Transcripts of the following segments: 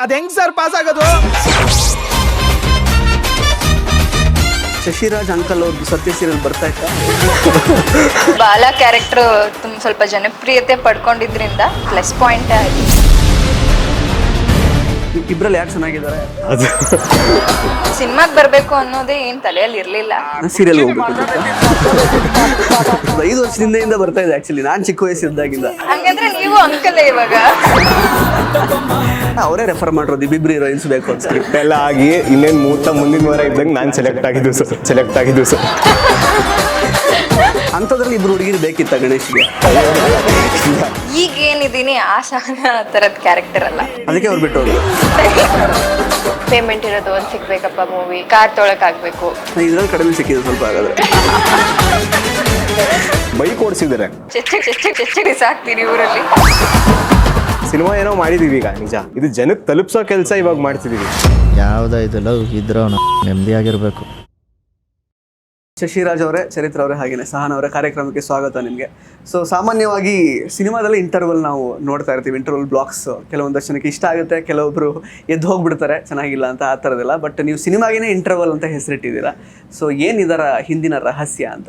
ಅದ್ ಹೆಂಗ್ sir pass ಆಗೋದು? ಶಶಿರಾಜ್ ಅಂಕಲ್ ಅವ್ರದ್ದು ಸತ್ಯ ಸೀರಿಯಲ್ ಬರ್ತಾ ಇತ್ತ. ಬಾಲ ಕ್ಯಾರೆಕ್ಟರ್ ಸ್ವಲ್ಪ ಜನಪ್ರಿಯತೆ ಪಡ್ಕೊಂಡಿದ್ರಿಂದ ಪ್ಲಸ್ ಪಾಯಿಂಟ್ ಆಗಿ. ಇಬ್ರಲ್ಲಿ ಯಾರು ಚೆನ್ನಾಗಿದ್ದಾರೆ? ಸಿನಿಮಾಗ್ ಬರ್ಬೇಕು ಅನ್ನೋದೇ ಏನ್ ತಲೆಯಲ್ಲಿ ಇರ್ಲಿಲ್ಲ. ಸೀರಿಯಲ್ ಹೋಗ್ಬೇಕು 5 ವರ್ಷದಿಂದ ಬರ್ತಾ ಇದೆ. ಆಕ್ಚುಲಿ ನಾನ್ ಚಿಕ್ಕ ವಯಸ್ಸಿದ್ದಾಗಿಂದ. ಹಂಗಂದ್ರೆ ನೀವು ಅಂಕಲ್ ಇವಾಗ ಅವರೇ ರೆಫರ್ ಮಾಡಿರೋದು ಬಿಬ್ರಿ ಹೀರೋಯಿನ್ಸ್ ಬೇಕು ಅಂತ. ಸ್ಕ್ರಿಪ್ಟ್ ಎಲ್ಲ ಆಗಿ ಇನ್ನೇನು ಮುಂದಿನ ವಾರ ಇದ್ದಂಗೆ ನಾನು ಸೆಲೆಕ್ಟ್ ಆಗಿದ್ದು ಸರ್. ಅಂಥದ್ರಲ್ಲಿ ಇಬ್ರು ಹುಡುಗಿರು ಬೇಕಿತ್ತ ಗಣೇಶ್ಗೆ? ಈಗ ಏನಿದೀನಿ ಆ ಸಹನ ತರದ್ ಕ್ಯಾರೆಕ್ಟರ್ ಅಲ್ಲ. ಅದಕ್ಕೆ ಅವ್ರು ಬಿಟ್ಟು ಹೋದ್ರು. ಪೇಮೆಂಟ್ ಇರೋದು ಒಂದ್ ಸಿಗ್ಬೇಕಪ್ಪ, ಮೂವಿ ಕಾರ್ ತೊಳಕ್ ಆಗ್ಬೇಕು. ಇದ್ರಲ್ಲಿ ಕಡಿಮೆ ಸಿಕ್ಕಿದೆ ಸ್ವಲ್ಪ. ಹಾಗಾದ್ರೆ ಬೈಕ್ ಓಡಿಸಿದ್ದಾರೆ, ಚೆಚ್ಚಿ ಸಾಕ್ತೀನಿ ಊರಲ್ಲಿ. ಸಿನಿಮಾ ಏನೋ ಮಾಡಿದೀವಿ ಈಗ, ನಿಜ ಇದು ಜನಕ್ಕೆ ತಲುಪಿಸೋ ಕೆಲಸ ಇವಾಗ ಮಾಡ್ತಿದೀವಿ. ಯಾವುದೋ ಇದೆಲ್ಲ ಇದ್ರೂ ನೆಮ್ಮದಿಯಾಗಿರ್ಬೇಕು. ಶಶಿರಾಜ್ ಅವರೇ, ಚರಿತ್ರ ಅವರೇ, ಹಾಗೇನೆ ಸಹನ ಅವರೇ, ಕಾರ್ಯಕ್ರಮಕ್ಕೆ ಸ್ವಾಗತ ನಿಮಗೆ. ಸೊ ಸಾಮಾನ್ಯವಾಗಿ ಸಿನಿಮಾದಲ್ಲಿ ಇಂಟರ್ವಲ್ ನಾವು ನೋಡ್ತಾ ಇರ್ತೀವಿ. ಇಂಟರ್ವಲ್ ಬ್ಲಾಕ್ಸ್ ಕೆಲವೊಂದಷ್ಟು ಜನಕ್ಕೆ ಇಷ್ಟ ಆಗುತ್ತೆ, ಕೆಲವೊಬ್ರು ಎದ್ದು ಹೋಗ್ಬಿಡ್ತಾರೆ ಚೆನ್ನಾಗಿಲ್ಲ ಅಂತ, ಆ ಥರದೆಲ್ಲ. ಬಟ್ ನೀವು ಸಿನಿಮಾಗೇನೆ ಇಂಟರ್ವಲ್ ಅಂತ ಹೆಸರಿಟ್ಟಿದ್ದೀರಾ. ಸೊ ಏನಿದರ ಹಿಂದಿನ ರಹಸ್ಯ ಅಂತ?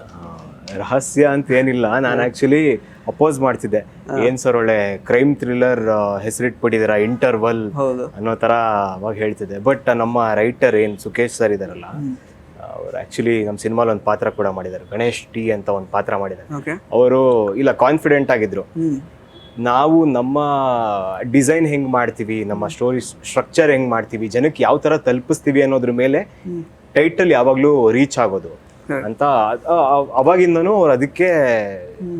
ರಹಸ್ಯ ಅಂತ ಏನಿಲ್ಲ, ನಾನು ಆಕ್ಚುಲಿ ಅಪೋಸ್ ಮಾಡ್ತಿದ್ದೆ. ಏನ್ ಸರ್ ಒಳ್ಳೆ ಕ್ರೈಮ್ ಥ್ರಿಲ್ಲರ್ ಹೆಸರಿಟ್ಬಿಟ್ಟಿದ್ದೀರಾ ಇಂಟರ್ವಲ್ ಅನ್ನೋ ತರ ಅವಾಗ ಹೇಳ್ತಿದ್ದೆ. ಬಟ್ ನಮ್ಮ ರೈಟರ್ ಏನ್ ಸುಕೇಶ್ ಸರ್ ಇದಾರಲ್ಲ, ಅವ್ರು ಆಕ್ಚುಲಿ ನಮ್ಮ ಸಿನಿಮಾಲ್ ಒಂದು ಪಾತ್ರ ಕೂಡ ಮಾಡಿದ್ದಾರೆ, ಗಣೇಶ್ ಟಿ ಅಂತ ಒಂದು ಪಾತ್ರ ಮಾಡಿದ್ದಾರೆ. ಅವರು ಇಲ್ಲ ಕಾನ್ಫಿಡೆಂಟ್ ಆಗಿದ್ರು, ನಾವು ನಮ್ಮ ಡಿಸೈನ್ ಹೆಂಗ್ ಮಾಡ್ತೀವಿ, ನಮ್ಮ ಸ್ಟೋರಿ ಸ್ಟ್ರಕ್ಚರ್ ಹೆಂಗ್ ಮಾಡ್ತೀವಿ, ಜನಕ್ಕೆ ಯಾವ ತರ ತಲುಪಿಸ್ತೀವಿ ಅನ್ನೋದ್ರ ಮೇಲೆ ಟೈಟಲ್ ಯಾವಾಗ್ಲೂ ರೀಚ್ ಆಗೋದು ಅಂತ ಅವಾಗಿಂದನೂ ಅವ್ರು ಅದಕ್ಕೆ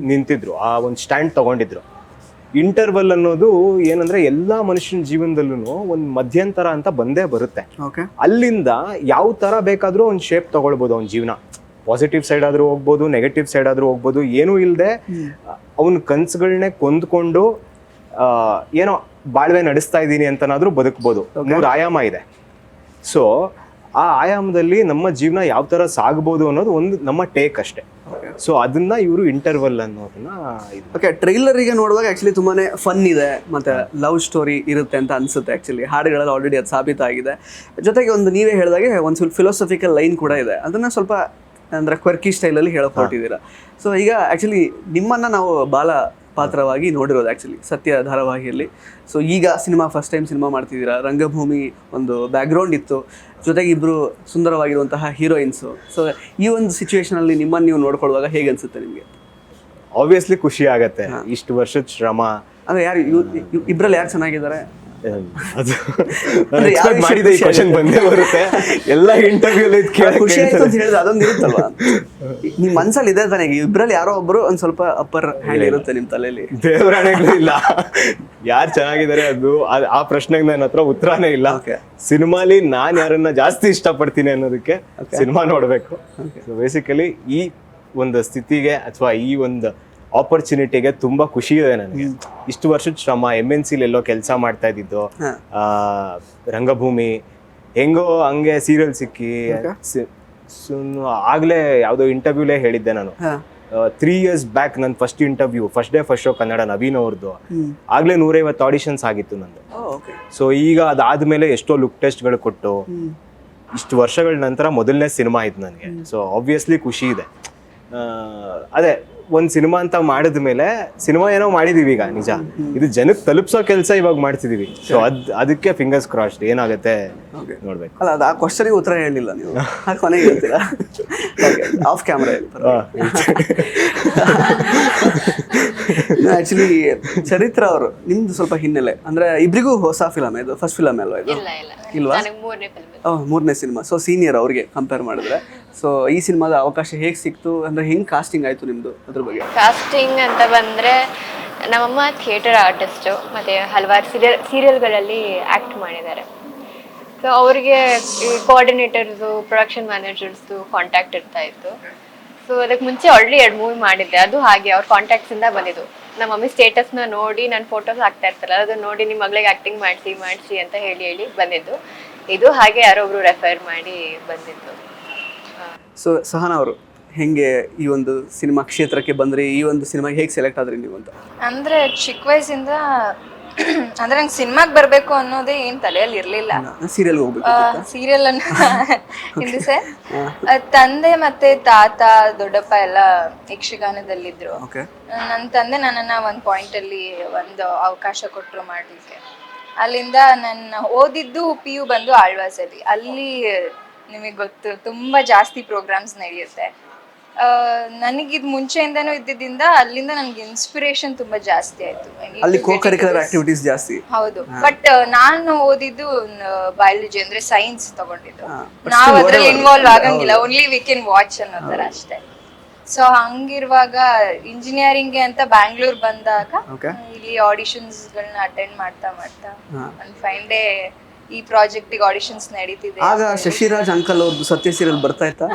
ನಿಂತಿದ್ರು, ಆ ಒಂದು ಸ್ಟ್ಯಾಂಡ್ ತಗೊಂಡಿದ್ರು. ಇಂಟರ್ವಲ್ ಅನ್ನೋದು ಏನಂದ್ರೆ ಎಲ್ಲಾ ಮನುಷ್ಯನ ಜೀವನದಲ್ಲೂ ಒಂದು ಮಧ್ಯಂತರ ಅಂತ ಬಂದೇ ಬರುತ್ತೆ. ಅಲ್ಲಿಂದ ಯಾವ ತರ ಬೇಕಾದ್ರೂ ಒಂದು ಶೇಪ್ ತಗೊಳ್ಬೋದು. ಅವ್ನ ಜೀವನ ಪಾಸಿಟಿವ್ ಸೈಡ್ ಆದ್ರೂ ಹೋಗ್ಬೋದು, ನೆಗೆಟಿವ್ ಸೈಡ್ ಆದ್ರೂ ಹೋಗ್ಬೋದು. ಏನೂ ಇಲ್ಲದೆ ಅವನ ಕನ್ಸುಗಳನ್ನೇ ಕೊಂದ್ಕೊಂಡು ಏನೋ ಬಾಳ್ವೆ ನಡೆಸ್ತಾ ಇದ್ದೀನಿ ಅಂತನಾದ್ರೂ ಬದುಕ್ಬೋದು. 3 ಆಯಾಮ ಇದೆ. ಸೊ ಆ ಆಯಾಮದಲ್ಲಿ ನಮ್ಮ ಜೀವನ ಯಾವ ತರ ಸಾಗಬಹುದು ಅನ್ನೋದು ಒಂದು ನಮ್ಮ ಟೇಕ್ ಅಷ್ಟೇ. ಸೊ ಅದನ್ನ ಇವರು ಇಂಟರ್ವಲ್ ಅನ್ನೋದನ್ನ ಓಕೆ. ಟ್ರೈಲರಿಗೆ ನೋಡುವಾಗ ಆಕ್ಚುಲಿ ತುಂಬಾನೇ ಫನ್ ಇದೆ, ಮತ್ತೆ ಲವ್ ಸ್ಟೋರಿ ಇರುತ್ತೆ ಅಂತ ಅನ್ಸುತ್ತೆ. ಆಕ್ಚುಲಿ ಹಾಡುಗಳಲ್ಲಿ ಆಲ್ರೆಡಿ ಅದು ಸಾಬೀತಾಗಿದೆ. ಜೊತೆಗೆ ಒಂದು ನೀವೇ ಹೇಳಿದಾಗೆ ಒಂದು ಸ್ವಲ್ಪ ಫಿಲಾಸಫಿಕಲ್ ಲೈನ್ ಕೂಡ ಇದೆ. ಅದನ್ನ ಸ್ವಲ್ಪ ಅಂದ್ರೆ ಕ್ವರ್ಕಿ ಸ್ಟೈಲಲ್ಲಿ ಹೇಳಕ್ ಹೊರಟಿದ್ದೀರಾ. ಸೊ ಈಗ ಆಕ್ಚುಲಿ ನಿಮ್ಮನ್ನ ನಾವು ಬಾಲ ಪಾತ್ರವಾಗಿ ನೋಡಿರೋದು ಆ್ಯಕ್ಚುಲಿ ಸತ್ಯ ಧಾರಾವಾಹಿಯಲ್ಲಿ. ಸೊ ಈಗ ಫಸ್ಟ್ ಟೈಮ್ ಸಿನಿಮಾ ಮಾಡ್ತಿದ್ದೀರಾ. ರಂಗಭೂಮಿ ಒಂದು ಬ್ಯಾಕ್ಗ್ರೌಂಡ್ ಇತ್ತು, ಜೊತೆಗೆ ಇಬ್ಬರು ಸುಂದರವಾಗಿರುವಂತಹ ಹೀರೋಯಿನ್ಸು. ಸೊ ಈ ಒಂದು ಸಿಚುವೇಶನಲ್ಲಿ ನಿಮ್ಮನ್ನು ನೀವು ನೋಡ್ಕೊಳ್ಳುವಾಗ ಹೇಗೆ ಅನ್ಸುತ್ತೆ ನಿಮಗೆ? ಆಬ್ವಿಯಸ್ಲಿ ಖುಷಿ ಆಗತ್ತೆ. ಇಷ್ಟು ವರ್ಷದ ಶ್ರಮ ಅಂದರೆ ಯಾರು ಇಬ್ಬರಲ್ಲಿ ಯಾರು ಚೆನ್ನಾಗಿದ್ದಾರೆ? ಮಾಡಿದೆ ಈ ಕ್ವಶನ್ ಬಂದೇ ಬರುತ್ತೆ ಎಲ್ಲ ಇಂಟರ್ವ್ಯೂ. ಖುಷಿ ಆಯ್ತು ಅಂತ ಹೇಳಿದ್ರೆ ಅದೊಂದು ಇರುತ್ತಲ್ವಾ ನಿಮ್ಮ ಮನ್ಸಲ್ಲಿ ಇದೆ ತಾನೇ? ಇಬ್ರಲ್ಲಿ ಯಾರೋ ಒಬ್ರು ಒಂದ್ ಸ್ವಲ್ಪ ಅಪ್ಪರ್ ಹ್ಯಾಂಡ್ ಇರುತ್ತೆ ನಿಮ್ ತಲೆಯಲ್ಲಿ. ದೇವರಾಣೆಗಳು ಇಲ್ಲ, ಯಾರು ಚೆನ್ನಾಗಿದ್ದಾರೆ ಅದು ಆ ಪ್ರಶ್ನೆಗೆ ನನ್ನ ಹತ್ರ ಉತ್ತರನೇ ಇಲ್ಲ. ಸಿನಿಮಾಲಿ ನಾನ್ ಯಾರನ್ನ ಜಾಸ್ತಿ ಇಷ್ಟಪಡ್ತೀನಿ ಅನ್ನೋದಕ್ಕೆ ಸಿನಿಮಾ ನೋಡ್ಬೇಕು. ಬೇಸಿಕಲಿ ಈ ಒಂದು ಸ್ಥಿತಿಗೆ ಅಥವಾ ಈ ಒಂದು ಆಪರ್ಚುನಿಟಿಗೆ ತುಂಬಾ ಖುಷಿ ಇದೆ ನನಗೆ. ಇಷ್ಟು ವರ್ಷದ ಶ್ರಮ, MNC ಎಲ್ಲೋ ಕೆಲಸ ಮಾಡ್ತಾ ಇದ್ದಿದ್ದು, ರಂಗಭೂಮಿ ಹೆಂಗೋ ಹಂಗೆ ಸೀರಿಯಲ್ ಸಿಕ್ಕಿ ಆಗ್ಲೇ ಯಾವ್ದೋ ಇಂಟರ್ವ್ಯೂಲೇ ಹೇಳಿದ್ದೆ ನಾನು. 3 years ಬ್ಯಾಕ್ ನನ್ನ first interview, first day first show Kannada Naveen ಅವ್ರದ್ದು. ಆಗ್ಲೇ 150 ಆಡಿಷನ್ಸ್ ಆಗಿತ್ತು ನಂದು. ಸೊ ಈಗ ಅದಾದ್ಮೇಲೆ ಎಷ್ಟೋ ಲುಕ್ ಟೆಸ್ಟ್ಗಳು ಕೊಟ್ಟು ಇಷ್ಟು ವರ್ಷಗಳ ನಂತರ ಮೊದಲನೇ ಸಿನಿಮಾ ಇತ್ತು ನನಗೆ. ಸೊ ಆಬ್ವಿಯಸ್ಲಿ ಖುಷಿ ಇದೆ. ಅದೇ ಒಂದ್ ಸಿನಿಮಾ ಅಂತ ಮಾಡಿದ್ಮೇಲೆ ಸಿನಿಮಾ ಏನೋ ಮಾಡಿದೀವಿ ಈಗ, ನಿಜ ಇದು ಜನಕ್ಕೆ ತಲುಪಿಸೋ ಕೆಲಸ ಇವಾಗ ಮಾಡ್ತಿದೀವಿ. ಸೊ ಅದಕ್ಕೆ ಫಿಂಗರ್ಸ್ ಕ್ರಾಸ್ಡ್ ಏನಾಗುತ್ತೆ ನೋಡ್ಬೇಕು. ಅಲ್ಲ, ಅದು ಆ ಕ್ವಶನ್ಗೆ ಉತ್ತರ ಹೇಳಿಲ್ಲ ನೀವು, ಕೊನೆಗೆ ಹೇಳ್ತೀರಾ ಆಫ್ ಕ್ಯಾಮ್ರಾ. ಆಕ್ಚುಲಿ ಚರಿತ್ರ ಅವರು ನಿಮ್ದು ಸ್ವಲ್ಪ ಹಿನ್ನೆಲೆ ಅಂದ್ರೆ ಇಬ್ರಿಗೂ ಹೊಸ ಫಿಲಮ್ ಇದು, ಫಸ್ಟ್ ಫಿಲಮ್ ಅಲ್ವಾ ಇದು? ಇಲ್ವಾ? 3ನೇ ಸಿನಿಮಾ. ಸೊ ಸೀನಿಯರ್ ಅವ್ರಿಗೆ ಕಂಪೇರ್ ಮಾಡಿದ್ರೆ. ಸೊ ಈ ಸಿನಿಮಾದ ಅವಕಾಶ ಹೇಗೆ ಸಿಕ್ತು ಅಂದ್ರೆ ಹೆಂಗ್ ಕಾಸ್ಟಿಂಗ್ ಆಯ್ತು ನಿಮ್ದು? ಅದ್ರ ಬಗ್ಗೆ ಕಾಸ್ಟಿಂಗ್ ಅಂತ ಬಂದ್ರೆ ನಮ್ಮಮ್ಮ ಥಿಯೇಟರ್ ಆರ್ಟಿಸ್ಟು, ಮತ್ತೆ ಹಲವಾರು ಸೀರಿಯಲ್ಗಳಲ್ಲಿ ಆ್ಯಕ್ಟ್ ಮಾಡಿದ್ದಾರೆ. ಸೊ ಅವ್ರಿಗೆ ಈ ಕೋಆರ್ಡಿನೇಟರ್ಸು, ಪ್ರೊಡಕ್ಷನ್ ಮ್ಯಾನೇಜರ್ಸ್ದು ಕಾಂಟ್ಯಾಕ್ಟ್ ಇರ್ತಾ ಇತ್ತು. ಸೊ ಅದಕ್ಕೆ ಮುಂಚೆ ಆಲ್ರೆಡಿ 2 ಮೂವಿ ಮಾಡಿದ್ದೆ. ಅದು ಹಾಗೆ ಅವ್ರ ಕಾಂಟ್ಯಾಕ್ಟ್ಸಿಂದ ಬಂದಿದ್ದು. ನಮ್ಮ ಮಮ್ಮಿ ಸ್ಟೇಟಸ್ನ ನೋಡಿ ನಾನು ಫೋಟೋಸ್ ಹಾಕ್ತಾ ಇರ್ತಾರಲ್ಲ, ಅದನ್ನ ನೋಡಿ ನಿಮ್ಮ ಮಗಳಿಗೆ ಆ್ಯಕ್ಟಿಂಗ್ ಮಾಡಿಸಿ ಅಂತ ಹೇಳಿ ಬಂದಿದ್ದು. ಇದು ಹಾಗೆ ಯಾರೊಬ್ರು ರೆಫರ್ ಮಾಡಿ ಬಂದಿದ್ದು. ಸೊ ಸಹನ ಅವರು ಹೆಂಗೆ ಈ ಒಂದು ಸಿನಿಮಾ ಕ್ಷೇತ್ರಕ್ಕೆ ಬಂದ್ರಿ? ಈ ಒಂದು ಸಿನಿಮಾಗೆ ಹೇಗೆ ಸೆಲೆಕ್ಟ್ ಆದ್ರಿ ನೀವು ಅಂತ? ಅಂದ್ರೆ ಚಿಕ್ಕ ವಯಸ್ಸಿಂದ ಅಂದ್ರೆ ನಂಗೆ ಸಿನಿಮಾಗ್ ಬರ್ಬೇಕು ಅನ್ನೋದೇ ಏನ್ ತಲೆಯಲ್ಲಿ ಇರ್ಲಿಲ್ಲ. ಸೀರಿಯಲ್ ಹೋಗ್ಬೇಕು ಸೀರಿಯಲ್ ಹಿಂದೆ ಸರ್ ತಂದೆ ಮತ್ತೆ ತಾತ ದೊಡ್ಡಪ್ಪ ಎಲ್ಲ ಯಕ್ಷಗಾನದಲ್ಲಿದ್ರು. ಓಕೆ. ನನ್ನ ತಂದೆ ನನ್ನನ್ನ ಒಂದ್ ಪಾಯಿಂಟ್ ಅಲ್ಲಿ ಒಂದು ಅವಕಾಶ ಕೊಟ್ರು ಮಾಡ್ಲಿಕ್ಕೆ. ಅಲ್ಲಿಂದ ನನ್ನ ಓದಿದ್ದು PU ಬಂದು ಆಳ್ವಾಸಲ್ಲಿ. ಅಲ್ಲಿ ನಿಮಗೆ ಗೊತ್ತು ತುಂಬಾ ಜಾಸ್ತಿ ಪ್ರೋಗ್ರಾಮ್ಸ್ ನಡೆಯುತ್ತೆ. ನನಗಿದ್ ಮುಂಚೆಯಿಂದನೂ ಇದ್ದಿದ್ದರಿಂದ ಅಲ್ಲಿಂದ ನನ್ಗೆ ಇನ್ಸ್ಪಿರೇಷನ್ ತುಂಬಾ ಜಾಸ್ತಿ ಆಯ್ತು. ಅಲ್ಲಿ ಕೋ ಕರಿಕ್ಯುಲರ್ ಆಕ್ಟಿವಿಟೀಸ್ ಜಾಸ್ತಿ. ಹೌದು, ಬಟ್ ನಾನು ಓದಿದ್ದು ಬಯಾಲಜಿ ಅಂದ್ರೆ ಸೈನ್ಸ್ ತಗೊಂಡಿದ್ದು. ನಾವು ಅದ್ರಲ್ಲಿ ಇನ್ವಾಲ್ವ್ ಆಗಂಗಿಲ್ಲ, ಓನ್ಲಿ ವಿ ಕ್ಯಾನ್ ವಾಚ್ ಅನ್ನೋ ತರ ಅಷ್ಟೇ. ಸೊ ಹಂಗಿರುವಾಗ ಇಂಜಿನಿಯರಿಂಗ್ಗೆ ಅಂತ ಬ್ಯಾಂಗ್ಳೂರ್ ಬಂದಾಗ ಇಲ್ಲಿ ಆಡಿಷನ್ಸ್ ಗಳನ್ನ ಅಟೆಂಡ್ ಮಾಡ್ತಾ ಒಂದ್ ಫೈನ್ ಡೇ ಈ ಪ್ರಾಜೆಕ್ಟಿಗೆ ಆಡಿಷನ್ಸ್ ನಡೀತಿದೆ. ಆಗ ಶಶಿರಾಜ್ ಅಂಕಲ್ ಅವ್ರದ್ದು ಸತ್ಯ ಸೀರಿಯಲ್ ಬರ್ತಾ ಇತ್ತಾ?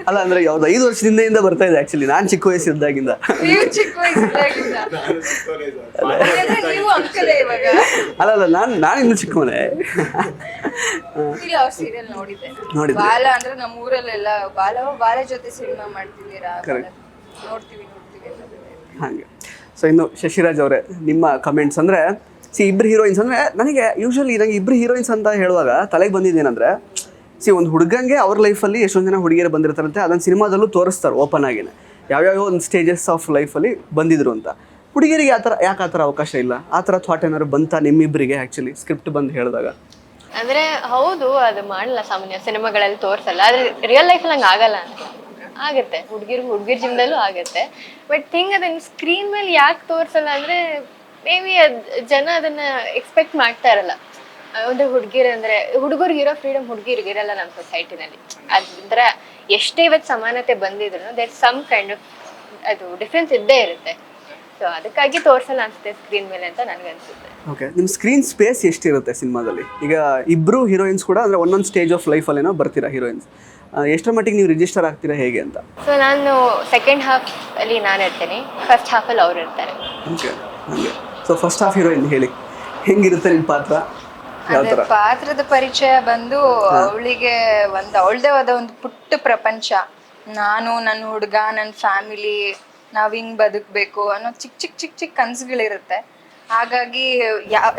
ಅಲ್ಲ ಅಂದ್ರೆ ಯಾವ್ದು 5 ವರ್ಷದಿಂದ ಬರ್ತಾ ಇದೆ ಆಕ್ಚುಲಿ. ನಾನ್ ಚಿಕ್ಕ ವಯಸ್ಸಿದ್ದಾಗಿಂದ. ಅಲ್ಲ ನಾನು ಇನ್ನು ಚಿಕ್ಕವನೇ. ಸೀರಿಯಲ್ ನೋಡಿದ್ದೆ. ಬಾಲ ಅಂದ್ರೆ ನಮ್ಮ ಊರಲ್ಲೆಲ್ಲ ಬಾಲ ಜೊತೆ ಸಿನಿಮಾ ಮಾಡ್ತಿದ್ದೀರಾ, ನೋಡ್ತೀವಿ ಹಾಗೆ. ಸೊ ಇನ್ನು ಶಶಿರಾಜ್ ಅವರೇ, ನಿಮ್ಮ ಕಮೆಂಟ್ಸ್ ಅಂದರೆ ಇಬ್ಬರು ಹೀರೋಯಿನ್ಸ್ ಅಂದರೆ ನನಗೆ ಯೂಶ್ವಲಿ ನನಗೆ ಇಬ್ಬರು ಹೀರೋಯಿನ್ಸ್ ಅಂತ ಹೇಳುವಾಗ ತಲೆಗೆ ಬಂದಿದ್ದೇನೆಂದರೆ ಒಂದು ಹುಡುಗಂಗೆ ಅವ್ರ ಲೈಫಲ್ಲಿ ಎಷ್ಟೊಂದು ಜನ ಹುಡುಗಿಯರು ಬಂದಿರ್ತಾರಂತೆ, ಅದನ್ನು ಸಿನಿಮಾದಲ್ಲೂ ತೋರಿಸ್ತಾರೆ ಓಪನ್ ಆಗಿನೇ ಯಾವ್ಯಾವ ಒಂದು ಸ್ಟೇಜಸ್ ಆಫ್ ಲೈಫಲ್ಲಿ ಬಂದಿದ್ರು ಅಂತ. ಹುಡುಗಿಯರಿಗೆ ಯಾಕೆ ಆ ಥರ ಅವಕಾಶ ಇಲ್ಲ? ಆ ಥರ ಥಾಟ್ ಏನಾದ್ರು ಬಂತಾ ನಿಮ್ಮಿಬ್ಬರಿಗೆ ಆ್ಯಕ್ಚುಲಿ ಸ್ಕ್ರಿಪ್ಟ್ ಬಂದು ಹೇಳಿದಾಗ? ಅಂದ್ರೆ ಹೌದು, ಅದು ಮಾಡಲ್ಲ ಸಾಮಾನ್ಯ ಸಿನಿಮಾಗಳಲ್ಲಿ ತೋರಿಸಲ್ಲ, ಆದ್ರೆ ರಿಯಲ್ ಲೈಫಲ್ಲಿ ಹಂಗೆ ಆಗಲ್ಲ ಅಂತ. ಆಗುತ್ತೆ, ಹುಡುಗಿರ್ ಜೀವನದಲ್ಲೂ ಆಗುತ್ತೆ. ಬಟ್ ಥಿಂಗ್ ಅದನ್ನ ಸ್ಕ್ರೀನ್ ಮೇಲೆ ಯಾಕೆ ತೋರಿಸಲ್ಲ ಅಂದ್ರೆ ಮೇ ಬಿ ಜನ ಅದನ್ನ ಎಕ್ಸ್ಪೆಕ್ಟ್ ಮಾಡ್ತಾ ಇರಲ್ಲ. ಒಂದು ಹುಡುಗಿರಂದ್ರೆ ಹುಡುಗರಿಗಿರೋ ಫ್ರೀಡಮ್ ಹುಡುಗಿರಿಗಿರಲ್ಲ ನಮ್ಮ ಸೊಸೈಟಿನಲ್ಲಿ. ಅದ್ರ ಎಷ್ಟೇ ಇವತ್ತು ಸಮಾನತೆ ಬಂದಿದ್ರು ದೇರ್ ಸಮ್ ಕೈಂಡ್ ಆಫ್ ಅದು ಡಿಫ್ರೆನ್ಸ್ ಇದ್ದೇ ಇರುತ್ತೆ. ಸೊ ಅದಕ್ಕಾಗಿ ತೋರಿಸಲ್ಲ ಅನ್ಸುತ್ತೆ ಸ್ಕ್ರೀನ್ ಮೇಲೆ ಅಂತ ನನಗನ್ಸುತ್ತೆ. ಓಕೆ, ನಿಮ್ಮ ಸ್ಕ್ರೀನ್ ಸ್ಪೇಸ್ ಎಷ್ಟಿರುತ್ತೆ ಸಿನಿಮಾದಲ್ಲಿ? ಈಗ ಇಬ್ಬರು ಹೀರೋಯಿನ್ಸ್ ಕೂಡ ಅಂದರೆ ಒಂದೊಂದು ಸ್ಟೇಜ್ ಆಫ್ ಲೈಫಲ್ಲೇನೋ ಬರ್ತೀರಾ ಹೀರೋಯಿನ್ಸ್, ಎಷ್ಟರ ಮಟ್ಟಿಗೆ ನೀವು ರಿಜಿಸ್ಟರ್ ಆಗ್ತೀರಾ ಹೇಗೆ ಅಂತ? ಸೊ ನಾನು ಸೆಕೆಂಡ್ ಹಾಫ್ ಅಲ್ಲಿ ನಾನು ಇರ್ತೀನಿ, ಫಸ್ಟ್ ಹಾಫಲ್ಲಿ ಅವ್ರು ಇರ್ತಾರೆ. ಓಕೆ, ಹಾಗೆ. ಸೊ ಫಸ್ಟ್ ಹಾಫ್ ಹೀರೋಯಿನ್ ಹೇಳಿ, ಹೆಂಗಿರುತ್ತೆ ನಿಮ್ಮ ಪಾತ್ರ? ಅದೇ ಪಾತ್ರದ ಪರಿಚಯ ಬಂದು ಅವಳಿಗೆ ಅವಳದೇ ಆದ ಒಂದು ಪುಟ್ಟ ಪ್ರಪಂಚ. ನಾನು, ನನ್ನ ಹುಡುಗ, ನನ್ನ ಫ್ಯಾಮಿಲಿ, ನಾವ್ ಹಿಂಗ್ ಬದುಕ್ಬೇಕು ಅನ್ನೋ ಚಿಕ್ಕ ಚಿಕ್ಕ ಚಿಕ್ಕ ಚಿಕ್ಕ ಕನ್ಸುಗಳಿರುತ್ತೆ. ಹಾಗಾಗಿ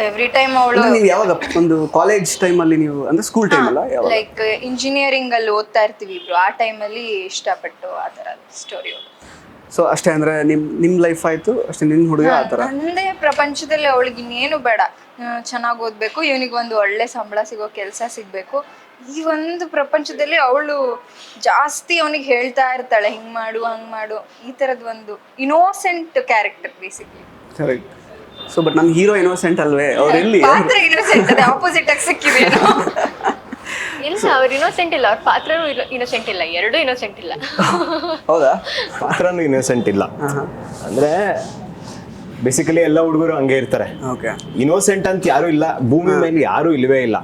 ಎವ್ರಿ ಟೈಮ್ ಅವಳು ನೀವು ಯಾವಾಗ ಒಂದು ಕಾಲೇಜ್ ಟೈಮಲ್ಲಿ ನೀವು ಅಂದ್ರೆ ಸ್ಕೂಲ್ ಟೈಮ್ ಅಲ್ಲ, ಲೈಕ್ ಇಂಜಿನಿಯರಿಂಗ್ ಅಲ್ಲಿ ಓದ್ತಾ ಇರ್ತೀವಿ ಇಬ್ರು, ಆ ಟೈಮಲ್ಲಿ ಇಷ್ಟಪಟ್ಟು ಆ ಥರ ಸ್ಟೋರಿ. ಸೊ ಅಷ್ಟೇ ಅಂದ್ರೆ ನಿಮ್ಮ ಲೈಫ್ ಆಯ್ತು ಅಷ್ಟೇ, ನಿನ್ನ ಹುಡುಗ ಆ ಥರ ನಂದೇ ಪ್ರಪಂಚದಲ್ಲಿ ಅವಳಿಗೆ ಇನ್ನೇನು ಬೇಡ, ಚೆನ್ನಾಗಿ ಓದ್ಬೇಕು, ಇವನಿಗೆ ಒಂದು ಒಳ್ಳೆ ಸಂಬಳ ಸಿಗೋ ಕೆಲಸ ಸಿಗ್ಬೇಕು, ಈ ಒಂದು ಪ್ರಪಂಚದಲ್ಲಿ ಅವಳು ಜಾಸ್ತಿ ಅವನಿಗೆ ಹೇಳ್ತಾ ಇರ್ತಾಳೆ ಹಿಂಗ್ ಮಾಡು ಹಂಗ್ ಮಾಡು, ಈ ತರದ್ ಒಂದು innocent character basically. Correct. So but ನಮ್ಮ ಹೀರೋ ಇನೋಸೆಂಟ್ ಅಲ್ವೇ? ಅವ್ರು ಎಲ್ಲಿ ಪಾತ್ರ ಇನೋಸೆಂಟ್, ಅದೇ ಆಪೋಸಿಟ್ ಆಗಿ ಸಿಕ್ಕಿದೆ. ಇಲ್ಲ, ಅವ್ರು ಇನ್ನೋಸೆಂಟ್ ಇಲ್ಲ, ಅವ್ರ ಪಾತ್ರನೂ ಇನ್ನೋಸೆಂಟ್ ಇಲ್ಲ, ಎರಡೂ ಇನ್ನೋಸೆಂಟ್ ಇಲ್ಲ. ಹೌದಾ? ಪಾತ್ರನೂ ಇನ್ನೋಸೆಂಟ್ ಇಲ್ಲ ಅಂದ್ರೆ ಬೇಸಿಕಲಿ ಎಲ್ಲ ಹುಡುಗರು ಹಂಗೆ ಇರ್ತಾರೆ. ಇನ್ನೋಸೆಂಟ್ ಅಂತ ಯಾರು ಇಲ್ಲ ಭೂಮಿ ಮೇಲೆ, ಯಾರು ಇಲ್ವೇ ಇಲ್ಲ.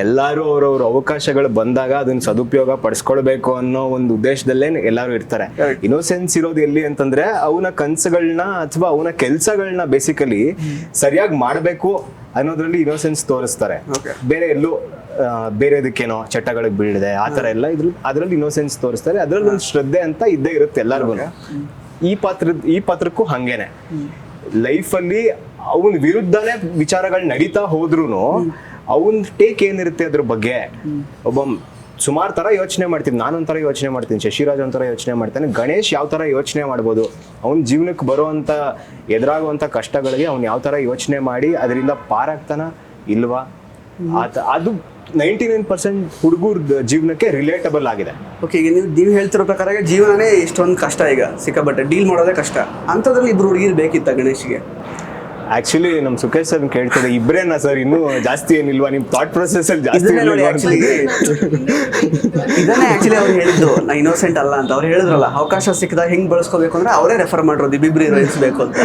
ಎಲ್ಲಾರು ಅವ್ರವ್ರ ಅವಕಾಶಗಳು ಬಂದಾಗ ಅದನ್ನ ಸದುಪಯೋಗ ಪಡಿಸ್ಕೊಳ್ಬೇಕು ಅನ್ನೋ ಒಂದು ಉದ್ದೇಶದಲ್ಲೇ ಎಲ್ಲಾರು ಇರ್ತಾರೆ. ಇನ್ನೋಸೆನ್ಸ್ ಇರೋದು ಎಲ್ಲಿ ಅಂತಂದ್ರೆ ಅವನ ಕನ್ಸುಗಳನ್ನ ಅಥವಾ ಅವನ ಕೆಲ್ಸಗಳನ್ನ ಬೇಸಿಕಲಿ ಸರಿಯಾಗಿ ಮಾಡ್ಬೇಕು ಅನ್ನೋದ್ರಲ್ಲಿ ಇನ್ನೋಸೆನ್ಸ್ ತೋರಿಸ್ತಾರೆ. ಬೇರೆ ಎಲ್ಲೂ ಬೇರೆದಕ್ಕೇನೋ ಚಟಗಳಿಗೆ ಬೀಳದೆ ಆ ತರ ಎಲ್ಲ ಅದ್ರಲ್ಲಿ ಇನ್ನೋಸೆನ್ಸ್ ತೋರಿಸ್ತಾರೆ. ಅದ್ರಲ್ಲಿ ಒಂದು ಶ್ರದ್ಧೆ ಅಂತ ಇದ್ದೇ ಇರುತ್ತೆ ಎಲ್ಲರಿಗೂ. ಈ ಪಾತ್ರಕ್ಕೂ ಹಂಗೇನೆ. ಲೈಫಲ್ಲಿ ಅವನ ವಿರುದ್ಧನೇ ವಿಚಾರಗಳು ನಡೀತಾ ಹೋದ್ರುನು ಅವನ್ ಟೇಕ್ ಏನಿರುತ್ತೆ ಅದ್ರ ಬಗ್ಗೆ ಒಬ್ಬ ಸುಮಾರು ತರ ಯೋಚನೆ ಮಾಡ್ತೀನಿ. ನಾನೊಂಥರ ಯೋಚನೆ ಮಾಡ್ತೀನಿ, ಶಶಿರಾಜ್ ಒಂಥರ ಯೋಚನೆ ಮಾಡ್ತಾನೆ, ಗಣೇಶ್ ಯಾವ ತರ ಯೋಚನೆ ಮಾಡ್ಬೋದು, ಅವನ ಜೀವನಕ್ಕೆ ಬರುವಂತ ಎದುರಾಗುವಂತ ಕಷ್ಟಗಳಿಗೆ ಅವ್ನು ಯಾವ ತರ ಯೋಚನೆ ಮಾಡಿ ಅದರಿಂದ ಪಾರಾಗ್ತಾನ ಇಲ್ವಾ, ಅದು 99% ಹುಡುಗರ ಜೀವನಕ್ಕೆ ರಿಲೇಟಬಲ್ ಆಗಿದೆ. ಓಕೆ, ಈಗ ನೀವು ಹೇಳ್ತಿರೋ ಪ್ರಕಾರ ಜೀವನನೇ ಇಷ್ಟೊಂದು ಕಷ್ಟ, ಈಗ ಸಿಕ್ಕಾಪಟ್ಟೆ ಡೀಲ್ ಮಾಡೋದೇ ಕಷ್ಟ. ಅಂಥದ್ರಲ್ಲಿ ಇಬ್ರು ಹುಡುಗಿರು ಬೇಕಿತ್ತ ಗಣೇಶ್ಗೆ? ಆಕ್ಚುಲಿ ನಮ್ ಸುಖೇಶ್ ಸರ್ ಕೇಳ್ತಿದ್ದೆ, ಇಬ್ರೇನಾ ಸರ್, ಇನ್ನೂ ಜಾಸ್ತಿ ಏನಿಲ್ವಾ ನಿಮ್ ಥಾಟ್ ಪ್ರೊಸೆಸ್ ಅಲ್ಲಿ ಜಾಸ್ತಿ? ಇದನ್ನೇ ಆಕ್ಚುಲಿ ಅವ್ರು ಹೇಳಿದ್ದು ನಾ ಇನ್ನೋಸೆಂಟ್ ಅಲ್ಲ ಅಂತ. ಅವ್ರು ಹೇಳಿದ್ರಲ್ಲ ಅವಕಾಶ ಸಿಕ್ಕಿದಾಗ ಹೆಂಗ್ ಬಳಸ್ಕೋಬೇಕು ಅಂದ್ರೆ ಅವರೇ ರೆಫರ್ ಮಾಡಿರೋದು ಇಬ್ರು ಹೀರೋಯಿನ್ಸ್ ಬೇಕು ಅಂತ.